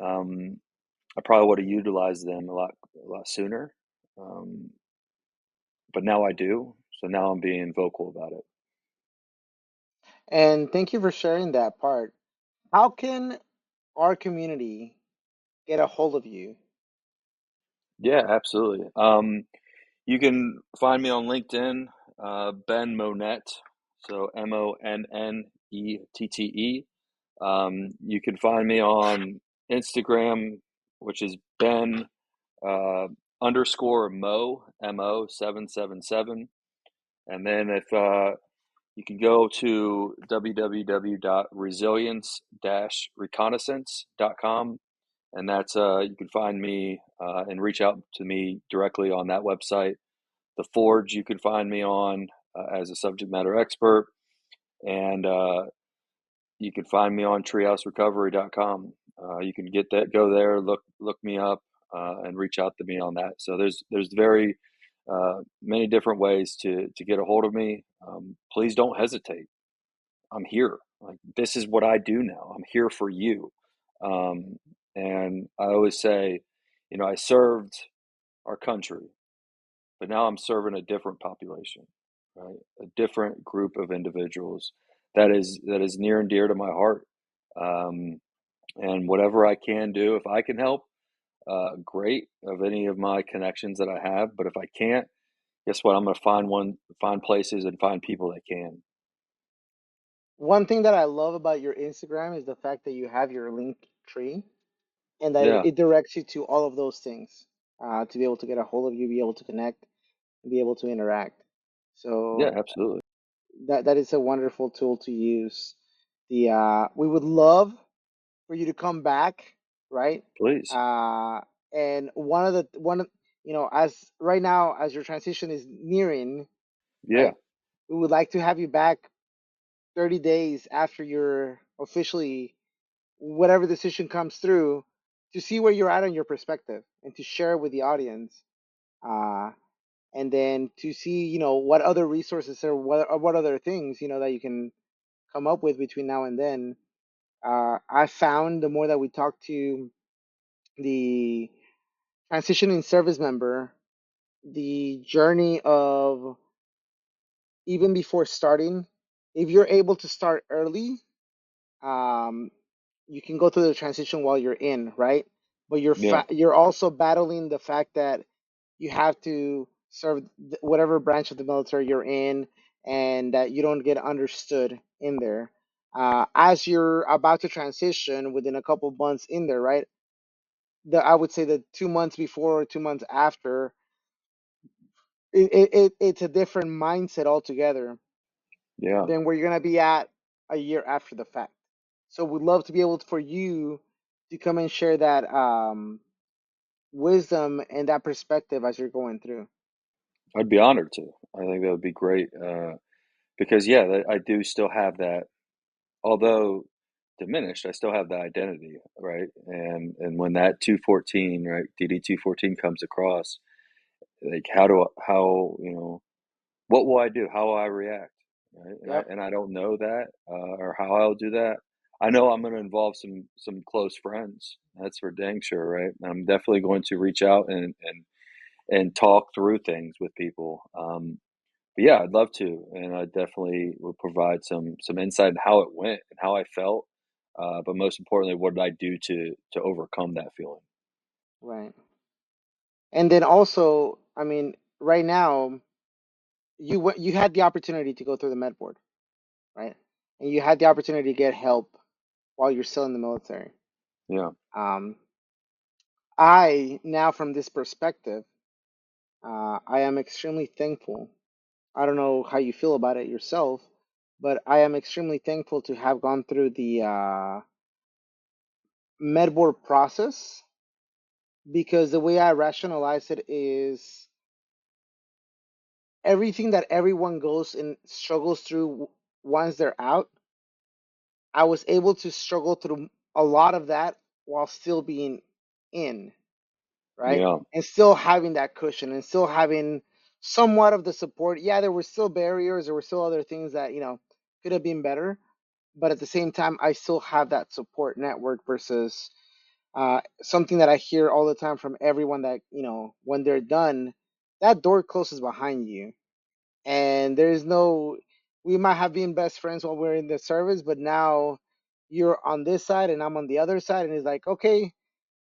um, I probably would have utilized them a lot sooner. Um, but now I do. So now I'm being vocal about it. And thank you for sharing that part. How can our community get a hold of you? Yeah, absolutely. You can find me on LinkedIn, Ben Monette, so Monnette. You can find me on Instagram, which is Ben underscore Mo 777. And then if you can go to www.resilience-reconnaissance.com, and that's you can find me and reach out to me directly on that website. The Forge you can find me on as a subject matter expert, and you can find me on treehouserecovery.com. You can go there, look me up, and reach out to me on that. So there's very many different ways to get a hold of me. Please don't hesitate. I'm here. Like, this is what I do now. I'm here for you. Um, and I always say, I served our country, but now I'm serving a different population, right? A different group of individuals that is near and dear to my heart. Um, and whatever I can do, if I can help, great. Of any of my connections that I have, but if I can't, guess what? I'm going to find places and find people that can. One thing that I love about your Instagram is the fact that you have your link tree and that Yeah, it directs you to all of those things to be able to get a hold of you, be able to connect, and be able to interact. yeah, So absolutely. that is a wonderful tool to use. The we would love for you to come back, right? Please. Uh, and as right now as your transition is nearing, Yeah, right? We would like to have you back 30 days after you're officially whatever decision comes through to see where you're at on your perspective and to share with the audience. Uh, and then to see, what other resources or what other things, that you can come up with between now and then. I found the more that we talk to the transitioning service member, the journey of even before starting, if you're able to start early, um, you can go through the transition while you're in, right? But yeah, you're also battling the fact that you have to serve whatever branch of the military you're in, and that you don't get understood in there. As you're about to transition within a couple months in there, right? I would say that 2 months before or 2 months after, it's a different mindset altogether yeah. than where you're gonna be at a year after the fact. So we'd love to be able for you to come and share that wisdom and that perspective as you're going through. I'd be honored to. I think that would be great, because yeah, I do still have that, although diminished. I still have the identity, right? And when that 214, right, DD 214 comes across, like, how what will I do? How will I react? Right? Yep. And I don't know that, or how I'll do that. I know I'm going to involve some close friends. That's for dang sure, right? I'm definitely going to reach out and talk through things with people. But yeah, I'd love to, and I definitely will provide some insight in how it went and how I felt. But most importantly, what did I do to overcome that feeling? Right. And then also, I mean, right now you had the opportunity to go through the med board, right? And you had the opportunity to get help while you're still in the military. Yeah, Um, I now from this perspective, I am extremely thankful. I don't know how you feel about it yourself, but I am extremely thankful to have gone through the med board process because the way I rationalize it is everything that everyone goes and struggles through once they're out, I was able to struggle through a lot of that while still being in, right? yeah, And still having that cushion and still having somewhat of the support. Yeah, there were still barriers, there were still other things that, could have been better. But at the same time, I still have that support network versus something that I hear all the time from everyone that, when they're done, that door closes behind you. And there's no, we might have been best friends while we're in the service, but now you're on this side and I'm on the other side. And it's like, okay,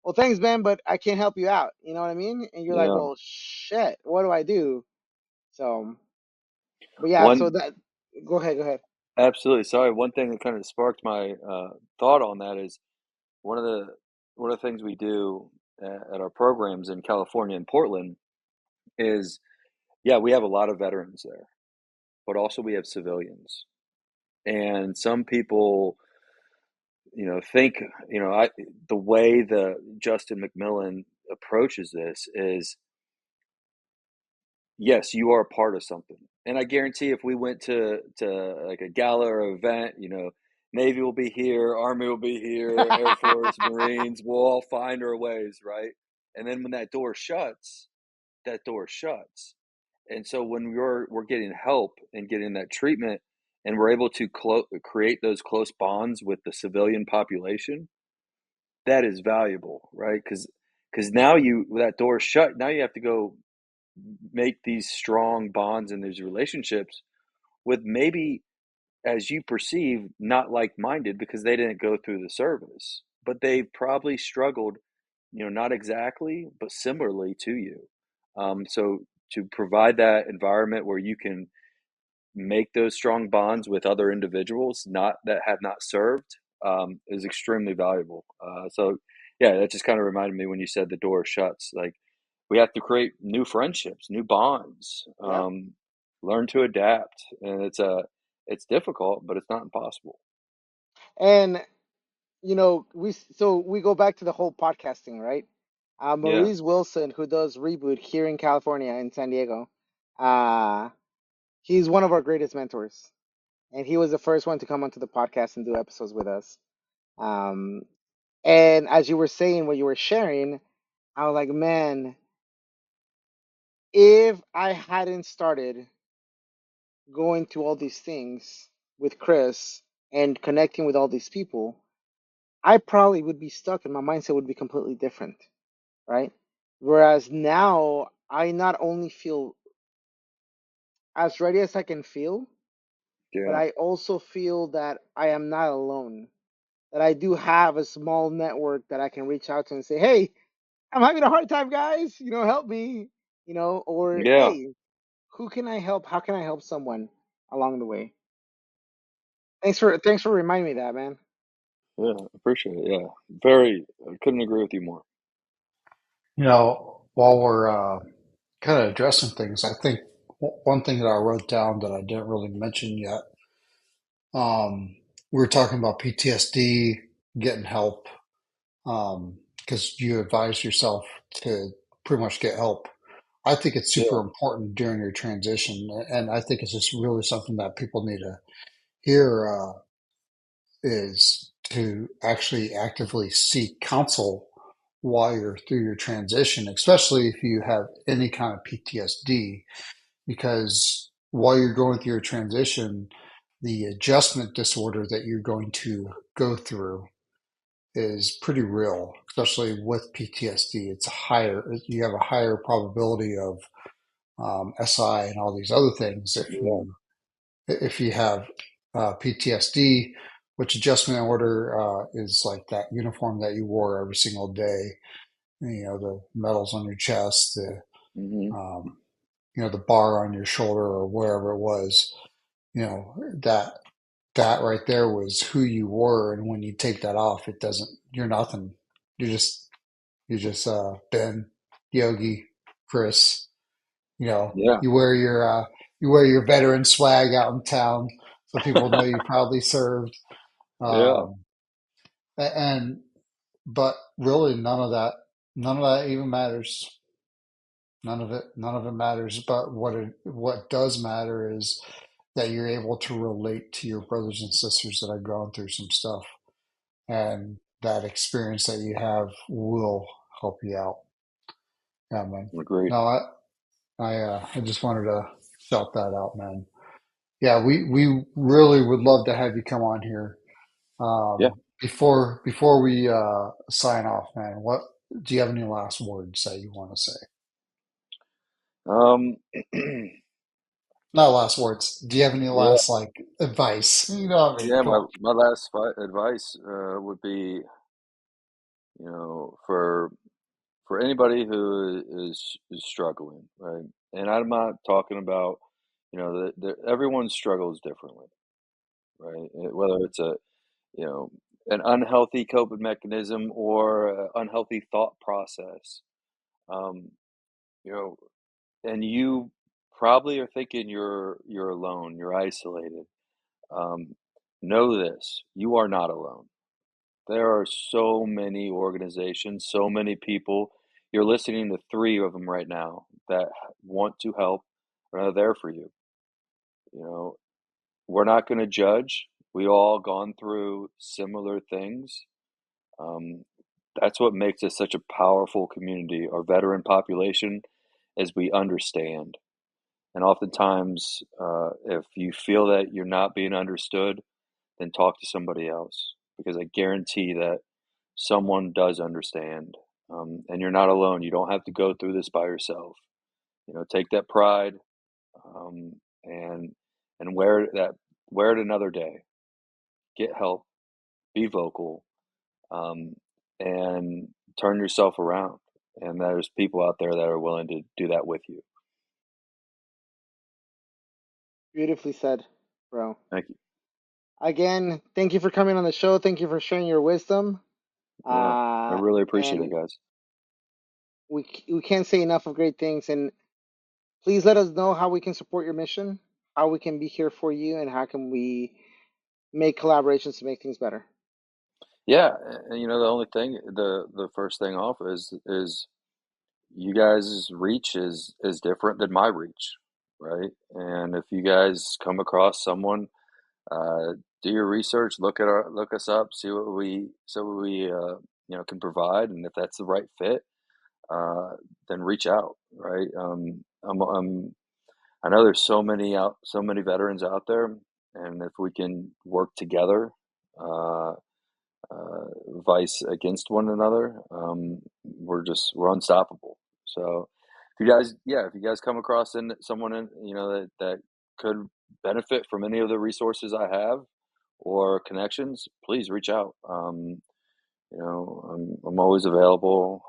well, thanks, Ben, but I can't help you out. You know what I mean? And you're like, yeah. well, shit, what do I do? So, but yeah, so One that, go ahead, go ahead. Absolutely. Sorry, one thing that kind of sparked my thought on that is one of the one of the things we do at our programs in California and Portland is, yeah, we have a lot of veterans there, but also we have civilians. And some people, think, the way the Justin McMillan approaches this is, yes, you are a part of something. And I guarantee if we went to like a gala or event, Navy will be here, Army will be here, Air Force, Marines, we'll all find our ways, right? And then when that door shuts. And so when we're getting help and getting that treatment, and we're able to create those close bonds with the civilian population, that is valuable, right? Because now that door is shut. Now you have to go make these strong bonds and these relationships with maybe, as you perceive, not like-minded because they didn't go through the service, but they've probably struggled, not exactly, but similarly to you. So to provide that environment where you can make those strong bonds with other individuals not that have not served, is extremely valuable. So yeah, that just kind of reminded me when you said the door shuts. Like we have to create new friendships, new bonds, Yep. learn to adapt, and it's difficult, but it's not impossible. And, we go back to the whole podcasting, right? Yeah, Maurice Wilson, who does Reboot here in California, in San Diego, uh, he's one of our greatest mentors. And he was the first one to come onto the podcast and do episodes with us. Um, and as you were saying, what you were sharing, I was like, man, if I hadn't started going to all these things with Chris and connecting with all these people, I probably would be stuck and my mindset would be completely different, right? Whereas now I not only feel as ready as I can feel, but yeah, I also feel that I am not alone. That I do have a small network that I can reach out to and say, hey, I'm having a hard time, guys. Help me. Or yeah, hey, who can I help? How can I help someone along the way? Thanks for reminding me of that, man. yeah. Appreciate it. Yeah, very. I couldn't agree with you more. While we're kind of addressing things, I think one thing that I wrote down that I didn't really mention yet, we were talking about PTSD, getting help, because you advise yourself to pretty much get help. I think it's super Yeah, important during your transition, and I think it's just really something that people need to hear, is to actually actively seek counsel while you're through your transition, especially if you have any kind of PTSD, because while you're going through your transition, the adjustment disorder that you're going to go through is pretty real, especially with PTSD. It's higher. You have a higher probability of SI and all these other things Yeah. if you have PTSD, which adjustment order is like that uniform that you wore every single day. You know, the medals on your chest, Hmm. the bar on your shoulder or wherever it was. You know, that right there was who you were, and when you take that off, it doesn't. You're nothing. You're just Ben, Yogi, Chris. You know, Yeah. you wear your veteran swag out in town, so people know you proudly served. Yeah. Um, and but really, none of that even matters. None of it matters. But what does matter is that you're able to relate to your brothers and sisters that are going through some stuff, and that experience that you have will help you out. Yeah, man. Agreed. No, I just wanted to shout that out, man. Yeah, we really would love to have you come on here. Yeah. Before we sign off, man, what do you have any last words that you want to say? Um, Not last words. Do you have any yeah. last like advice? You know what I mean? Yeah. Come on. My last advice would be, for anybody who is struggling, right? And I'm not talking about, everyone's struggles differently, right? Whether it's you know, an unhealthy coping mechanism or an unhealthy thought process. Um, you know, and you probably are thinking you're alone, you're isolated. Um, know this, you are not alone. There are so many organizations, so many people. You're listening to three of them right now that want to help and are there for you. You know, we're not going to judge. We all gone through similar things. Um, that's what makes us such a powerful community. Our veteran population is we understand. And oftentimes, if you feel that you're not being understood, then talk to somebody else because I guarantee that someone does understand. And you're not alone. You don't have to go through this by yourself. Take that pride, um, and wear it another day. Get help. Be vocal, um, and turn yourself around. And there's people out there that are willing to do that with you. Beautifully said, bro. Thank you. Again, thank you for coming on the show. Thank you for sharing your wisdom. Yeah, I really appreciate it, And guys. we can't say enough of great things. And please let us know how we can support your mission, how we can be here for you, and how can we make collaborations to make things better. Yeah, and the only thing, the first thing off is you guys' reach is different than my reach, right? And if you guys come across someone, uh, do your research, look us up, see what we can provide, and if that's the right fit, uh, then reach out, right? I know there's so many veterans out there, and if we can work together, uh, vice against one another, we're unstoppable. So if you guys come across someone that could benefit from any of the resources I have or connections, please reach out. I'm always available.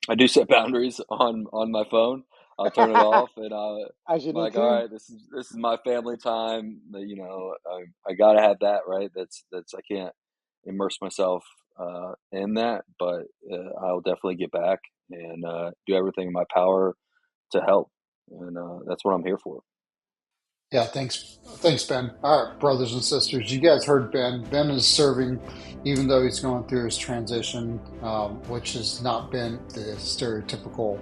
I do set boundaries on my phone. I'll turn it off, and As you I'm need like, all to. right, this is my family time. I gotta have that, right? That's I can't immerse myself in that, but I'll definitely get back and do everything in my power to help, and that's what I'm here for. Yeah, thanks, Ben. All right, brothers and sisters, you guys heard Ben. Ben is serving, even though he's going through his transition, which has not been the stereotypical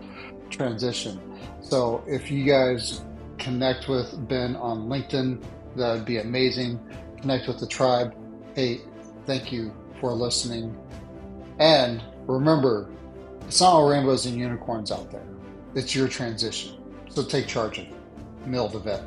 transition. So, if you guys connect with Ben on LinkedIn, that would be amazing. Connect with the tribe. Hey, thank you for listening. And remember, it's not all rainbows and unicorns out there. It's your transition. So take charge of it. Mil2Vet.